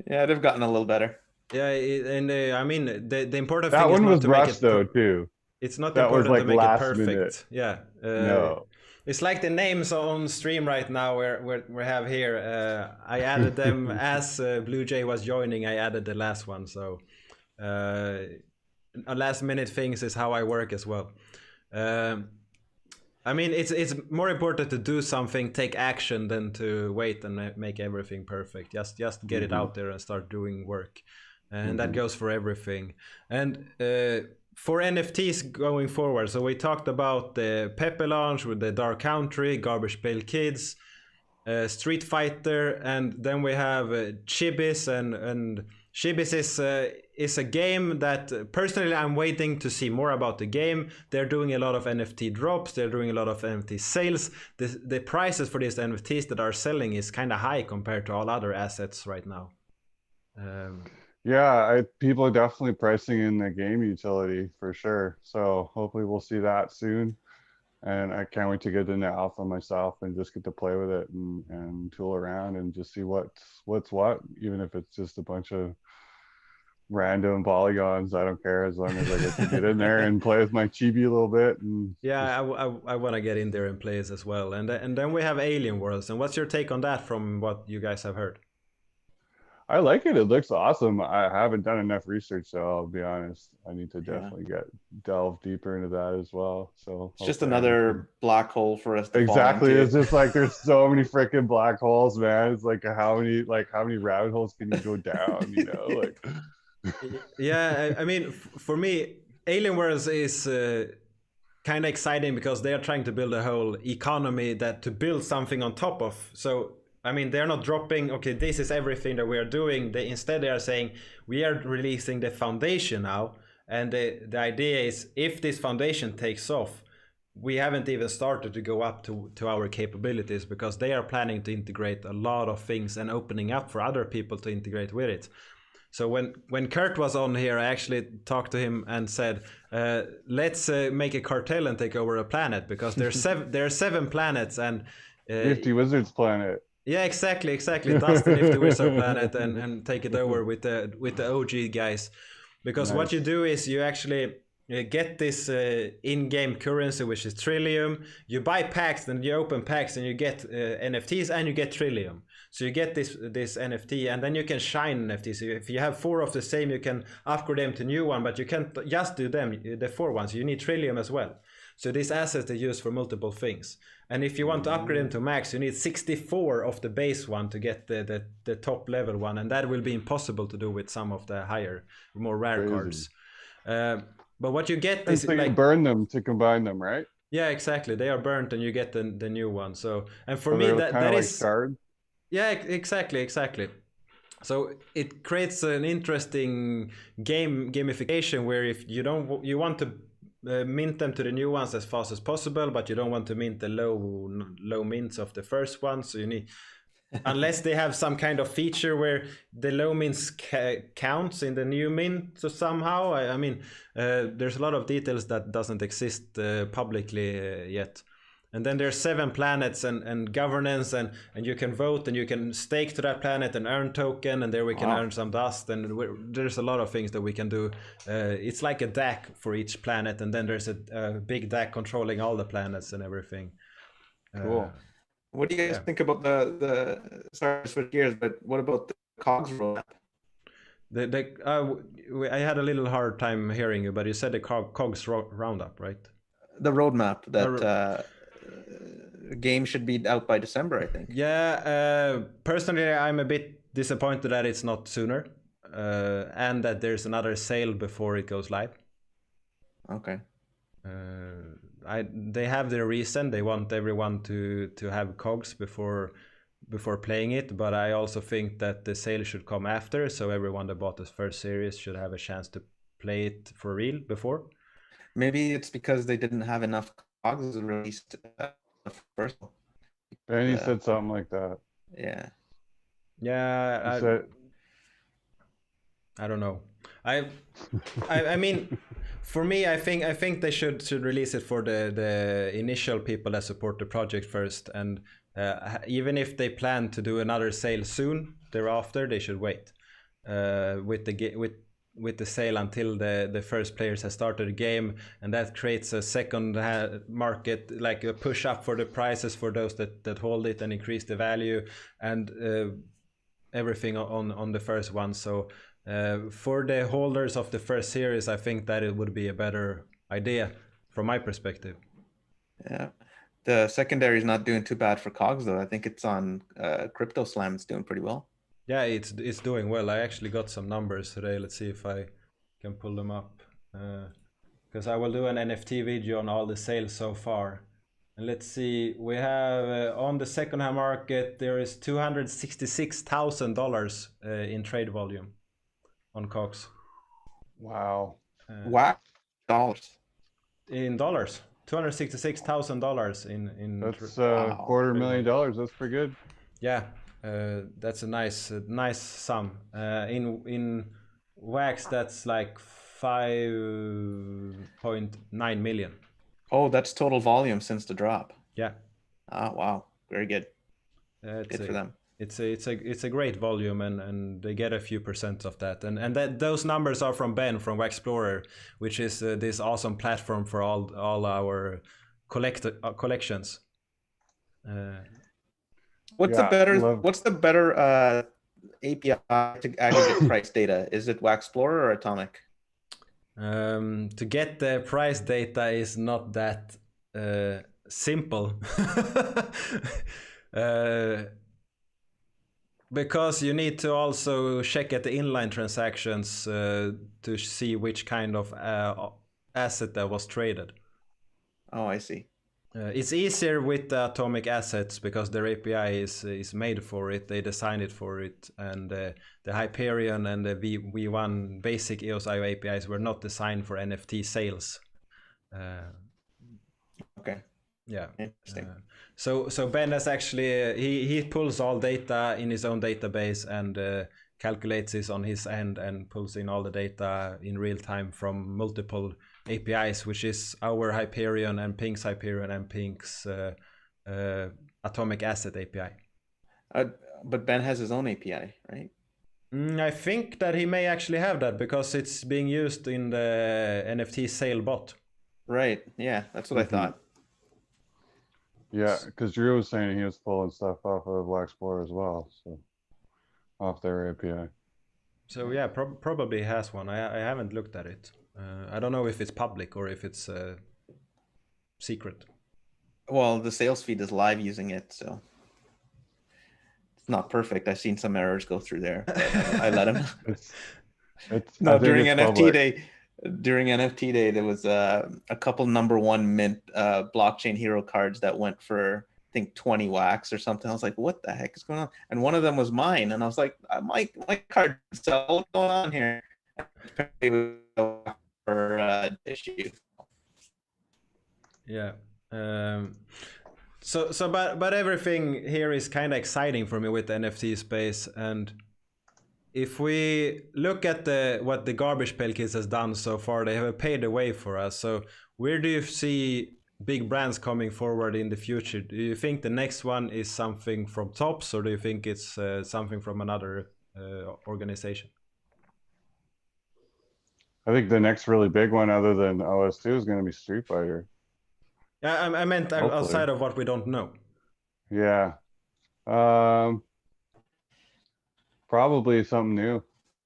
Speaker 4: Yeah,
Speaker 2: they've gotten a little better.
Speaker 3: Yeah, and I mean the important
Speaker 4: that
Speaker 3: thing
Speaker 4: one
Speaker 3: is not
Speaker 4: was
Speaker 3: to
Speaker 4: rushed
Speaker 3: make it
Speaker 4: though too.
Speaker 3: It's not
Speaker 4: that
Speaker 3: important
Speaker 4: was like
Speaker 3: to make it perfect.
Speaker 4: Minute.
Speaker 3: Yeah.
Speaker 4: No.
Speaker 3: It's like the names on stream right now we have here. I added them as Bluejay was joining. I added the last one, so last minute things is how I work as well. I mean, it's more important to do something, take action, than to wait and make everything perfect. Just get it out there and start doing work, and that goes for everything. And for NFTs going forward, so we talked about the Pepe launch with the Dark Country, Garbage Pail Kids, Street Fighter, and then we have Chibis, and Chibis is a game that personally I'm waiting to see more about the game. They're doing a lot of NFT drops, they're doing a lot of NFT sales. The prices for these NFTs that are selling is kind of high compared to all other assets right now.
Speaker 4: Yeah, people are definitely pricing in the game utility for sure. So hopefully we'll see that soon. And I can't wait to get into alpha myself and just get to play with it and tool around and just see what's what, even if it's just a bunch of random polygons. I don't care, as long as I get to get in there and play with my chibi a little bit. And
Speaker 3: yeah, I want to get in there and play it as well. And then we have Alien Worlds. And what's your take on that from what you guys have heard?
Speaker 4: I like it. It looks awesome. I haven't done enough research, so I'll be honest. I need to definitely delve deeper into that as well. So
Speaker 2: it's just another black hole for us to
Speaker 4: exactly. It's just like there's so many freaking black holes, man. It's like how many rabbit holes can you go down? You know, like.
Speaker 3: Yeah, I mean, for me, Alien Worlds is kind of exciting because they are trying to build a whole economy to build something on top of. So I mean, they're not dropping, okay, this is everything that we are doing. Instead, they are saying, we are releasing the foundation now, And the idea is, if this foundation takes off, we haven't even started to go up to our capabilities, because they are planning to integrate a lot of things and opening up for other people to integrate with it. So when Kurt was on here, I actually talked to him and said, let's make a cartel and take over a planet, because there are 7 planets, and
Speaker 4: Nifty Wizards planet.
Speaker 3: yeah, exactly. Dust the Nifty Wizard planet and take it over with the OG guys. Because what you do is you actually get this in-game currency, which is Trillium. You buy packs, then you open packs, and you get NFTs, and you get Trillium. So you get this NFT, and then you can shine NFTs. So if you have 4 of the same, you can upgrade them to new one, but you can't just do them, the 4 ones. You need Trillium as well. So these assets are used for multiple things. And if you want to upgrade them to max, you need 64 of the base one to get the top level one. And that will be impossible to do with some of the higher, more rare cards. But what you get is,
Speaker 4: so you
Speaker 3: like,
Speaker 4: burn them to combine them, right?
Speaker 3: Yeah, exactly. They are burnt and you get the new one. So, and for
Speaker 4: So
Speaker 3: me,
Speaker 4: they're
Speaker 3: that
Speaker 4: kinda like
Speaker 3: is...
Speaker 4: shards?
Speaker 3: Yeah, exactly. So it creates an interesting gamification, where if you want to mint them to the new ones as fast as possible, but you don't want to mint the low mints of the first one. So you need, unless they have some kind of feature where the low mints counts in the new mint, so somehow, I mean, there's a lot of details that doesn't exist publicly yet. And then there's 7 planets and governance, and you can vote, and you can stake to that planet and earn token, and there we can earn some dust, and there's a lot of things that we can do. It's like a DAC for each planet, and then there's a big DAC controlling all the planets and everything.
Speaker 4: Cool.
Speaker 2: What do you guys think about the sorry to switch gears, but what about the COGS roadmap?
Speaker 3: I had a little hard time hearing you, but you said the COGS roundup, right?
Speaker 2: The roadmap that game should be out by December, I think.
Speaker 3: Yeah, personally, I'm a bit disappointed that it's not sooner, and that there's another sale before it goes live.
Speaker 2: Okay.
Speaker 3: They have their reason. They want everyone to have COGS before playing it, but I also think that the sale should come after, so everyone that bought the first series should have a chance to play it for real before.
Speaker 2: Maybe it's because they didn't have enough COGS released first.
Speaker 4: Benny said something like that.
Speaker 2: Yeah.
Speaker 3: Yeah. I don't know. I mean, for me, I think they should release it for the initial people that support the project first, and even if they plan to do another sale soon thereafter, they should wait with the sale until the first players have started the game, and that creates a second market, like a push up for the prices for those that hold it, and increase the value and everything on the first one. So for the holders of the first series, I think that it would be a better idea from my perspective.
Speaker 2: Yeah. The secondary is not doing too bad for COGS though. I think it's on Crypto Slam. It's doing pretty well.
Speaker 3: Yeah, it's doing well. I actually got some numbers today. Let's see if I can pull them up. Because I will do an NFT video on all the sales so far. And let's see, we have on the second-hand market, there is $266,000 in trade volume on COGS.
Speaker 4: Wow.
Speaker 2: Wow. Dollars.
Speaker 3: In dollars. $266,000 in
Speaker 4: That's $250,000. That's pretty good.
Speaker 3: Yeah, that's a nice sum. In wax, that's like 5.9 million.
Speaker 2: Oh, that's total volume since the drop.
Speaker 3: Yeah.
Speaker 2: Oh, wow. Very good. Good for them.
Speaker 3: It's a great volume, and they get a few percent of that, and those numbers are from Ben from Waxplorer, which is this awesome platform for all our collections.
Speaker 2: What's the better API to aggregate price data? Is it Waxplorer or Atomic?
Speaker 3: To get the price data is not that simple. Because you need to also check at the inline transactions to see which kind of asset that was traded.
Speaker 2: Oh, I see.
Speaker 3: It's easier with the atomic assets because their API is made for it. They designed it for it, and the Hyperion and the V1 basic EOS IO APIs were not designed for NFT sales.
Speaker 2: Okay.
Speaker 3: Yeah.
Speaker 2: Interesting.
Speaker 3: So Ben has actually he pulls all data in his own database and calculates this on his end and pulls in all the data in real time from multiple APIs, which is our Hyperion and Pink's Hyperion and Pink's Atomic Asset API.
Speaker 2: But Ben has his own API, right?
Speaker 3: I think that he may actually have that because it's being used in the NFT sale bot.
Speaker 2: Right. Yeah, that's what I thought.
Speaker 4: Yeah, because Drew was saying he was pulling stuff off of Waxplorer as well, so off their API.
Speaker 3: So yeah, probably has one. I haven't looked at it. I don't know if it's public or if it's secret.
Speaker 2: Well, the sales feed is live using it, so it's not perfect. I've seen some errors go through there. But I let him. No, during NFT day. During NFT day, there was a couple #1 mint blockchain hero cards that went for, I think, 20 wax or something. I was like, what the heck is going on? And one of them was mine. And I was like, my card, so what's going on here? For issue.
Speaker 3: Yeah. But everything here is kind of exciting for me with the NFT space. And if we look at what the Garbage Pail Kids has done so far, they have paved the way for us. So where do you see big brands coming forward in the future? Do you think the next one is something from Tops, or do you think it's something from another organization?
Speaker 4: I think the next really big one other than OS2 is going to be Street Fighter.
Speaker 3: Yeah, I meant
Speaker 4: Hopefully.
Speaker 3: Outside of what we don't know.
Speaker 4: Yeah. Probably something new.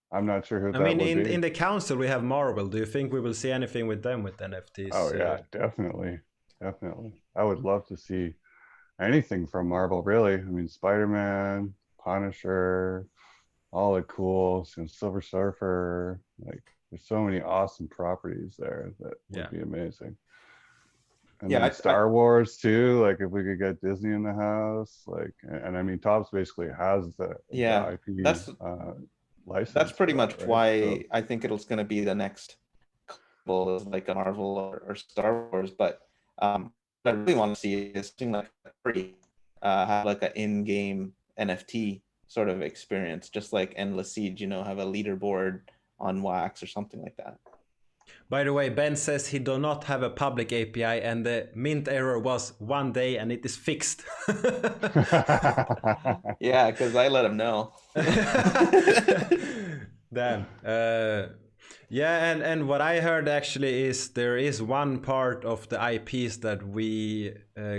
Speaker 4: I'm not sure who that would be.
Speaker 3: In the council we have Marvel. Do you think we will see anything with them with NFTs?
Speaker 4: Oh yeah, definitely. I would love to see anything from Marvel, really. I mean, Spider-Man, Punisher, all the cool, Silver Surfer. Like, there's so many awesome properties there that would be amazing. And then Star Wars too. Like, if we could get Disney in the house, like, and I mean, Topps basically has the IP license.
Speaker 2: That's pretty much why I think it's going to be the next, like a Marvel or Star Wars. But what I really want to see is something like have like an in-game NFT sort of experience, just like Endless Siege. Have a leaderboard on Wax or something like that.
Speaker 3: By the way, Ben says he do not have a public API and the mint error was 1 day and it is fixed.
Speaker 2: Yeah, because I let him know.
Speaker 3: Damn. Yeah, and what I heard actually is there is one part of the IPs that we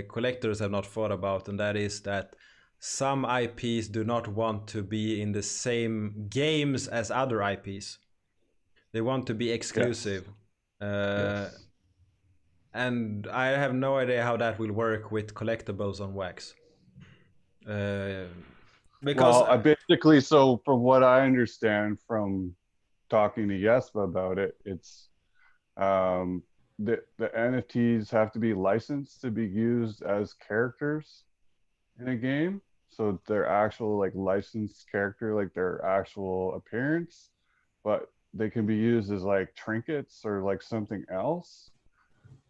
Speaker 3: collectors have not thought about, and that is that some IPs do not want to be in the same games as other IPs. They want to be exclusive. Yes. And I have no idea how that will work with collectibles on Wax.
Speaker 4: Because basically, so from what I understand from talking to Jesper about it, it's the NFTs have to be licensed to be used as characters in a game. So their actual like licensed character, like their actual appearance, but they can be used as like trinkets or like something else,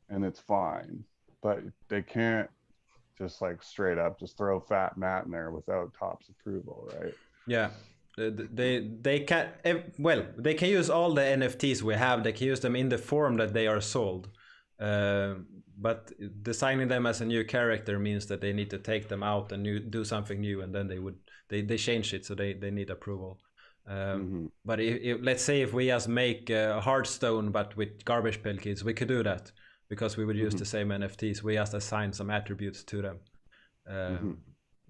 Speaker 4: and it's fine. But they can't just like straight up just throw Fat Matt in there without Topps approval, right?
Speaker 3: Yeah, they can. Well, they can use all the NFTs we have. They can use them in the form that they are sold. But designing them as a new character means that they need to take them out and do something new, and then they change it, so they need approval. But if let's say if we just make Hearthstone but with Garbage Pail Kids, we could do that because we would use the same NFTs. We just assign some attributes to them.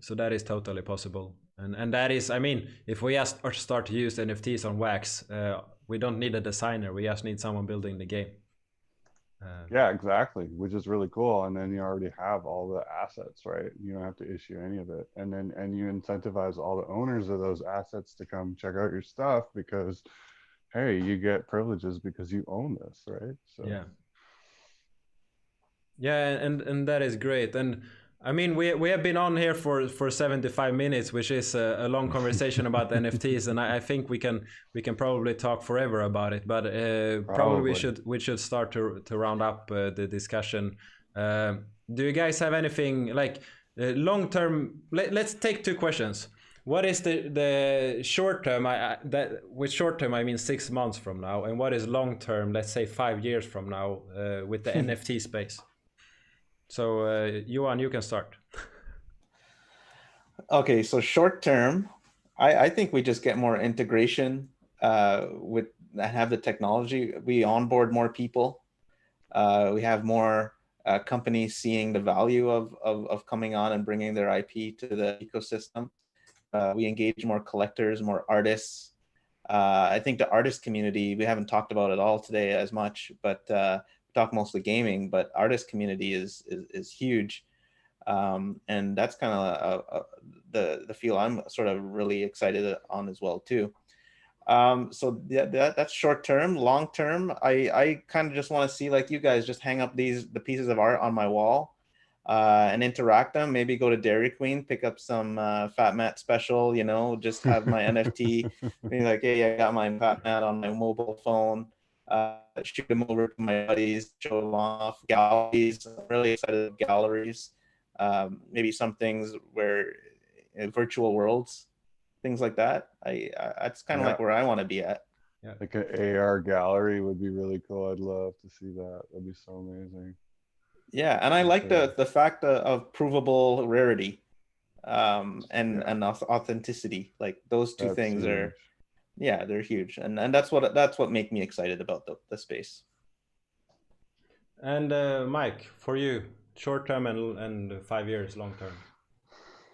Speaker 3: So that is totally possible. And that is, I mean, if we just start to use NFTs on Wax, we don't need a designer. We just need someone building the game.
Speaker 4: Yeah, exactly, which is really cool. And then you already have all the assets, right? You don't have to issue any of it. And you incentivize all the owners of those assets to come check out your stuff because, hey, you get privileges because you own this, right? So
Speaker 3: Yeah, and that is great. And I mean, we have been on here for 75 minutes, which is a long conversation about NFTs, and I think we can probably talk forever about it. But probably
Speaker 4: Probably.
Speaker 3: we should start to round up the discussion. Do you guys have anything like long term? Let's take two questions. What is the short term? That with short term I mean 6 months from now, and what is long term? Let's say 5 years from now with the NFT space. So, Johan, you can start.
Speaker 2: Okay, so short term, I think we just get more integration with that have the technology. We onboard more people. We have more companies seeing the value of coming on and bringing their IP to the ecosystem. We engage more collectors, more artists. I think the artist community, we haven't talked about it all today as much, but we talk mostly gaming, but artist community is huge. And that's kind of the feel I'm sort of really excited on as well too. So yeah, that's short term. Long term, I kind of just want to see, like you guys, just hang up the pieces of art on my wall and interact them. Maybe go to Dairy Queen, pick up some Fat Mat special. You know, just have my NFT. Be like, hey, I got my Fat Mat on my mobile phone. Shoot them over to my buddies, show them off. Galleries, I'm really excited about galleries. Maybe some things where virtual worlds, things like that. That's kind of
Speaker 4: Yeah.
Speaker 2: like where I want to be at.
Speaker 3: Yeah.
Speaker 4: Like an AR gallery would be really cool. I'd love to see that. That'd be so amazing.
Speaker 2: Yeah, and I like the fact of provable rarity
Speaker 4: Yeah.
Speaker 2: and authenticity. Like those two
Speaker 4: That's
Speaker 2: things
Speaker 4: huge.
Speaker 2: are, yeah, they're huge, and that's what make me excited about the space.
Speaker 3: And Mike, for you, short term and 5 years, long term.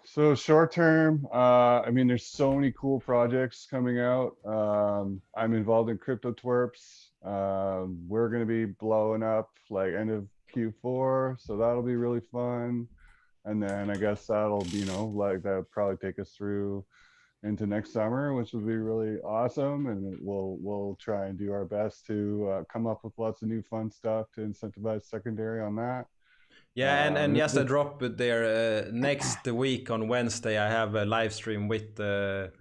Speaker 4: So short term, I mean, there's so many cool projects coming out. I'm involved in Crypto Twerps. We're going to be blowing up like end of Q4, so that'll be really fun. And then I guess that'll be, like that'll probably take us through into next summer, which will be really awesome. And we'll try and do our best to come up with lots of new fun stuff to incentivize secondary on that.
Speaker 3: Yeah, and just a
Speaker 4: This,
Speaker 3: drop there. Next week on Wednesday, I have a live stream with the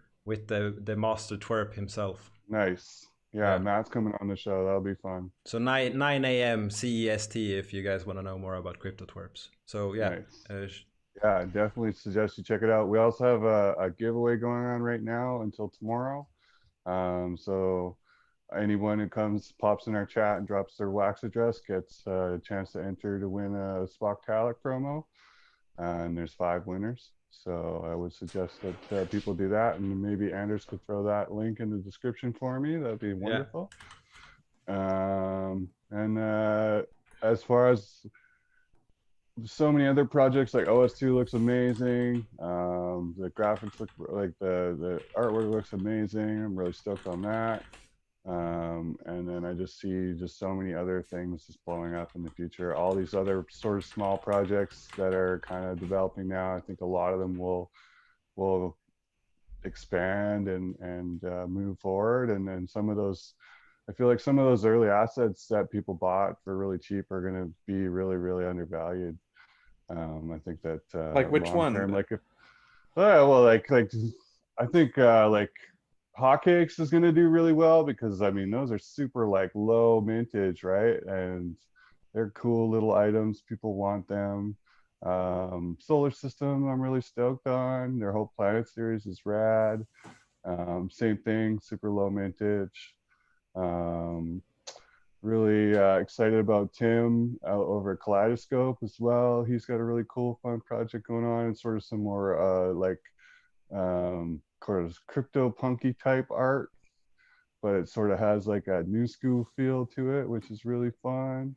Speaker 3: master twerp himself.
Speaker 4: nice. Yeah,
Speaker 3: Yeah.
Speaker 4: Matt's coming on the show. That'll be fun.
Speaker 3: So 9 a.m. CEST if you guys want to know more about crypto twerps. So yeah.
Speaker 4: Nice. Yeah, I definitely suggest you check it out. We also have a giveaway going on right now until tomorrow. So anyone who pops in our chat and drops their wax address gets a chance to enter to win a Spock promo. And there's 5 winners. So I would suggest that people do that. And maybe Anders could throw that link in the description for me. That'd be wonderful. Yeah. And as far as so many other projects, like OS2 looks amazing. The graphics look like the artwork looks amazing. I'm really stoked on that. And then I just see just so many other things just blowing up in the future. All these other sort of small projects that are kind of developing now. I think a lot of them will expand and move forward. And then some of those, I feel like some of those early assets that people bought for really cheap are going to be really, really undervalued. I think that
Speaker 2: Like which one?
Speaker 4: term, like if, well, like I think like Hotcakes is going to do really well because I mean those are super like low mintage, right? And they're cool little items. People want them. Solar System, I'm really stoked on. Their whole Planet series is rad. Same thing, super low mintage. Really excited about Tim over at Kaleidoscope as well. He's got a really cool, fun project going on. It's sort of some more like sort of crypto punky type art, but it sort of has like a new school feel to it, which is really fun.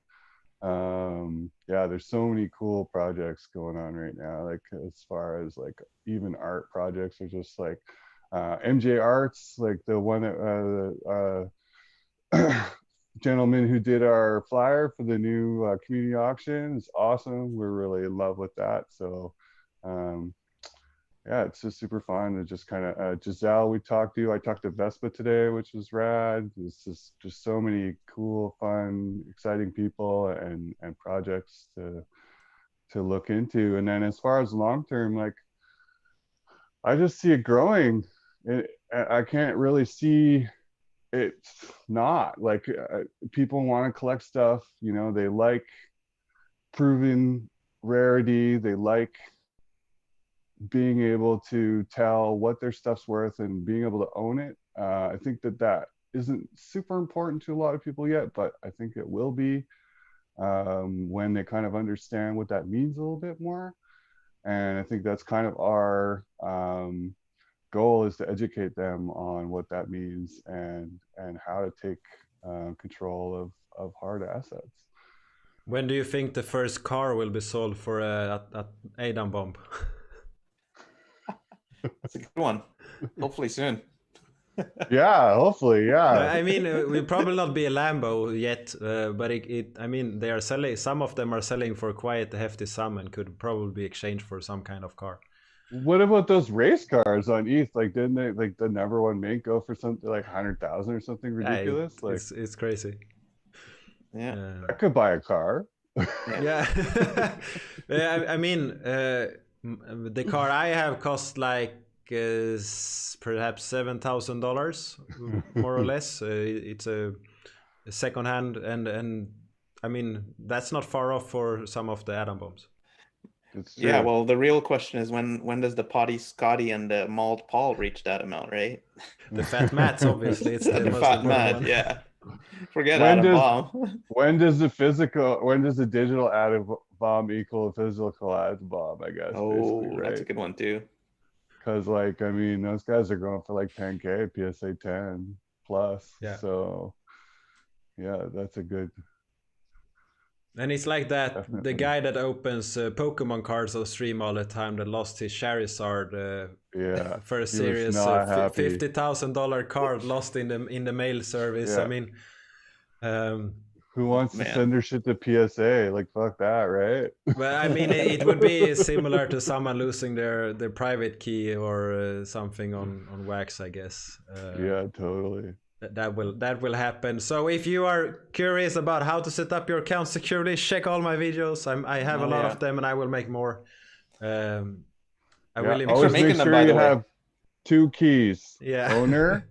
Speaker 4: Yeah, there's so many cool projects going on right now. Like as far as like even art projects are just like MJ Arts, like the one that gentleman who did our flyer for the new community auction is awesome. We're really in love with that. So yeah, it's just super fun. And just kind of Giselle, we talked to. I talked to Vespa today, which was rad. There's just so many cool, fun, exciting people and projects to look into. And then as far as long term, like I just see it growing. I can't really see it's not like people want to collect stuff. You know, they like proven rarity. They like being able to tell what their stuff's worth and being able to own it. I think that isn't super important to a lot of people yet, but I think it will be when they kind of understand what that means a little bit more. And I think that's kind of our goal, is to educate them on what that means and how to take control of hard assets.
Speaker 3: When do you think the first car will be sold for a Adam bomb?
Speaker 2: That's a good one. Hopefully soon.
Speaker 4: Yeah, hopefully, yeah.
Speaker 3: I mean, it will probably not be a Lambo yet, but I mean, they are selling. Some of them are selling for quite a hefty sum and could probably be exchanged for some kind of car.
Speaker 4: What about those race cars on ETH? Like, didn't they, like the number one make go for something like 100,000 or something ridiculous?
Speaker 3: Yeah,
Speaker 4: like
Speaker 3: it's crazy.
Speaker 2: Yeah.
Speaker 4: I could buy a car.
Speaker 3: Yeah. Yeah, I mean, the car I have cost like perhaps $7,000, more or less. It's a second hand, and I mean that's not far off for some of the atom bombs.
Speaker 2: Yeah, well, the real question is when does the Potty Scotty and the Mauled Paul reach that amount, right?
Speaker 3: The Fat Mats, obviously, it's the most
Speaker 2: Fat
Speaker 3: important
Speaker 2: Mat,
Speaker 3: one.
Speaker 2: yeah. Forget atom bomb.
Speaker 4: When does the digital atom bomb equal a physical atom bomb? I guess.
Speaker 2: Oh,
Speaker 4: right?
Speaker 2: that's a good one too.
Speaker 4: Because, like, I mean, those guys are going for like 10K PSA 10 plus.
Speaker 3: Yeah.
Speaker 4: So, yeah, that's a good.
Speaker 3: And it's like that.
Speaker 4: Definitely.
Speaker 3: The guy that opens Pokemon cards on stream all the time that lost his Charizard first series, $50,000 card lost in the mail service.
Speaker 4: Yeah.
Speaker 3: I mean,
Speaker 4: who wants to send their shit to PSA? Like, fuck that, right?
Speaker 3: Well, I mean, it would be similar to someone losing their private key or something on Wax, I guess.
Speaker 4: Yeah, totally.
Speaker 3: That will happen. So if you are curious about how to set up your account securely, check all my videos. I have a lot of them, and I will make more. I will
Speaker 4: always make sure you have 2 keys.
Speaker 3: Yeah.
Speaker 4: Owner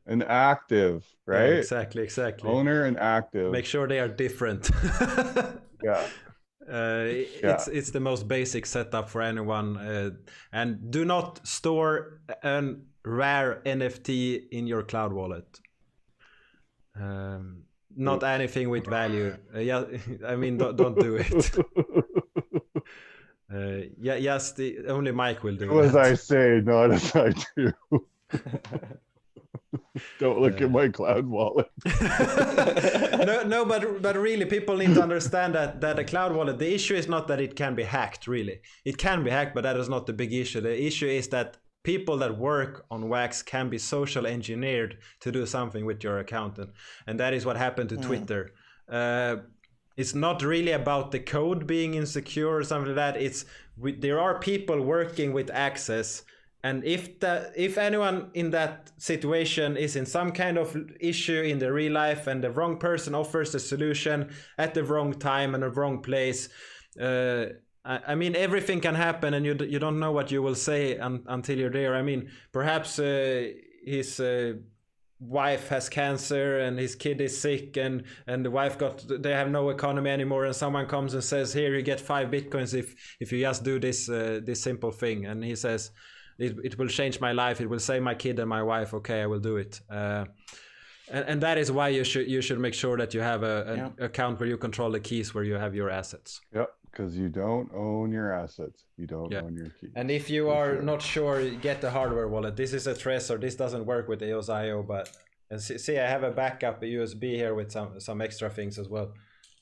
Speaker 4: and active, right?
Speaker 3: Yeah, exactly.
Speaker 4: Owner and active.
Speaker 3: Make sure they are different.
Speaker 4: Yeah.
Speaker 3: It's the most basic setup for anyone. And do not store a rare NFT in your cloud wallet. Not anything with value. Yeah, I mean, don't do it. Yes, only Mike will do it.
Speaker 4: As I say, not as I do. Don't look at my cloud wallet.
Speaker 3: No, but really, people need to understand that a cloud wallet, the issue is not that it can be hacked, really. It can be hacked, but that is not the big issue. The issue is that people that work on Wax can be social engineered to do something with your account. And that is what happened to Twitter. It's not really about the code being insecure or something like that. There are people working with access. And if anyone in that situation is in some kind of issue in the real life and the wrong person offers a solution at the wrong time and the wrong place, I mean, everything can happen, and you don't know what you will say until you're there. I mean, perhaps his wife has cancer and his kid is sick, and the wife they have no economy anymore, and someone comes and says, here, you get 5 bitcoins if you just do this simple thing. And he says, it will change my life, it will save my kid and my wife. Okay, I will do it. And that is why you should make sure that you have an account where you control the keys, where you have your assets.
Speaker 4: Yep, because you don't own your assets. You don't own your keys.
Speaker 3: And if you are not sure, get the hardware wallet. This is a Trezor. This doesn't work with EOS.io, but see, I have a backup USB here with some extra things as well.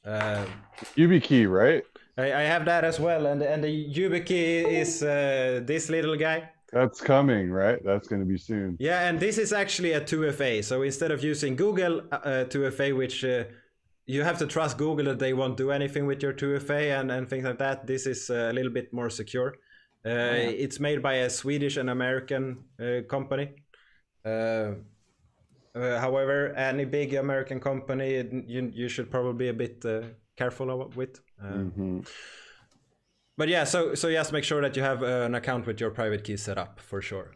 Speaker 4: YubiKey, right?
Speaker 3: I have that as well, and the YubiKey is this little guy.
Speaker 4: That's coming, right? That's going to be soon.
Speaker 3: Yeah, and this is actually a 2FA. So instead of using Google 2FA, which you have to trust Google that they won't do anything with your 2FA and things like that, this is a little bit more secure. It's made by a Swedish and American company. However, any big American company, you should probably be a bit careful with. But yeah, so just make sure that you have an account with your private key set up for sure.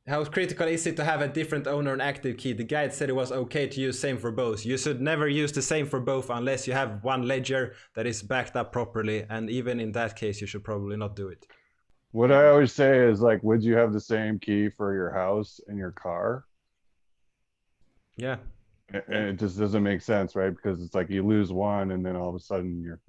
Speaker 3: How critical is it to have a different owner and active key? The guide said it was okay to use same for both. You should never use the same for both unless you have one ledger that is backed up properly. And even in that case, you should probably not do it.
Speaker 4: What I always say is like, would you have the same key for your house and your car?
Speaker 3: Yeah.
Speaker 4: And it just doesn't make sense, right? Because it's like you lose one and then all of a sudden you're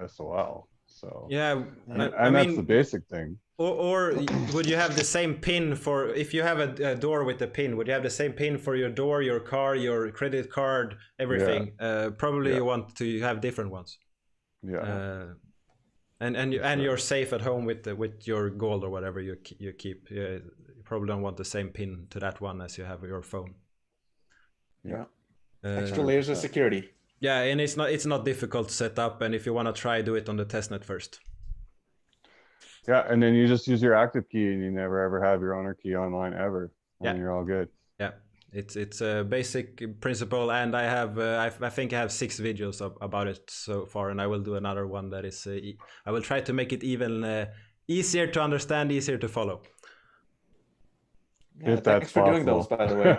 Speaker 4: SOL. So
Speaker 3: yeah,
Speaker 4: and that's the basic thing.
Speaker 3: Or would you have the same pin for, if you have a door with a pin, would you have the same pin for your door, your car, your credit card, everything? Probably you want to have different ones.
Speaker 4: Yeah.
Speaker 3: And you're safe at home with your gold or whatever you keep. You probably don't want the same pin to that one as you have your phone.
Speaker 2: Yeah. Extra layers of security.
Speaker 3: Yeah, and it's not difficult to set up, and if you want to try, do it on the testnet first.
Speaker 4: Yeah, and then you just use your active key and you never ever have your owner key online ever. And you're all good.
Speaker 3: Yeah, it's a basic principle, and I have I think I have 6 videos about it so far, and I will do another one that is I will try to make it even easier to understand, easier to follow.
Speaker 2: Yeah, thanks for doing those, by the way.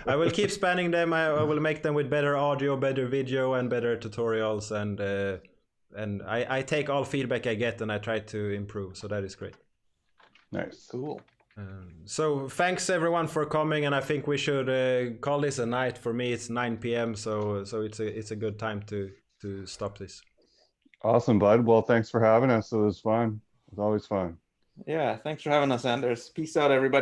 Speaker 3: I will keep spanning them. I will make them with better audio, better video, and better tutorials, and I take all feedback I get and I try to improve, so that is great.
Speaker 4: Nice.
Speaker 2: Cool.
Speaker 3: So thanks everyone for coming, and I think we should call this a night. For me it's 9 p.m. so it's a good time to stop this.
Speaker 4: Awesome, bud. Well, thanks for having us. It was fun. It was always fun.
Speaker 2: Yeah, thanks for having us, Anders. Peace out, everybody.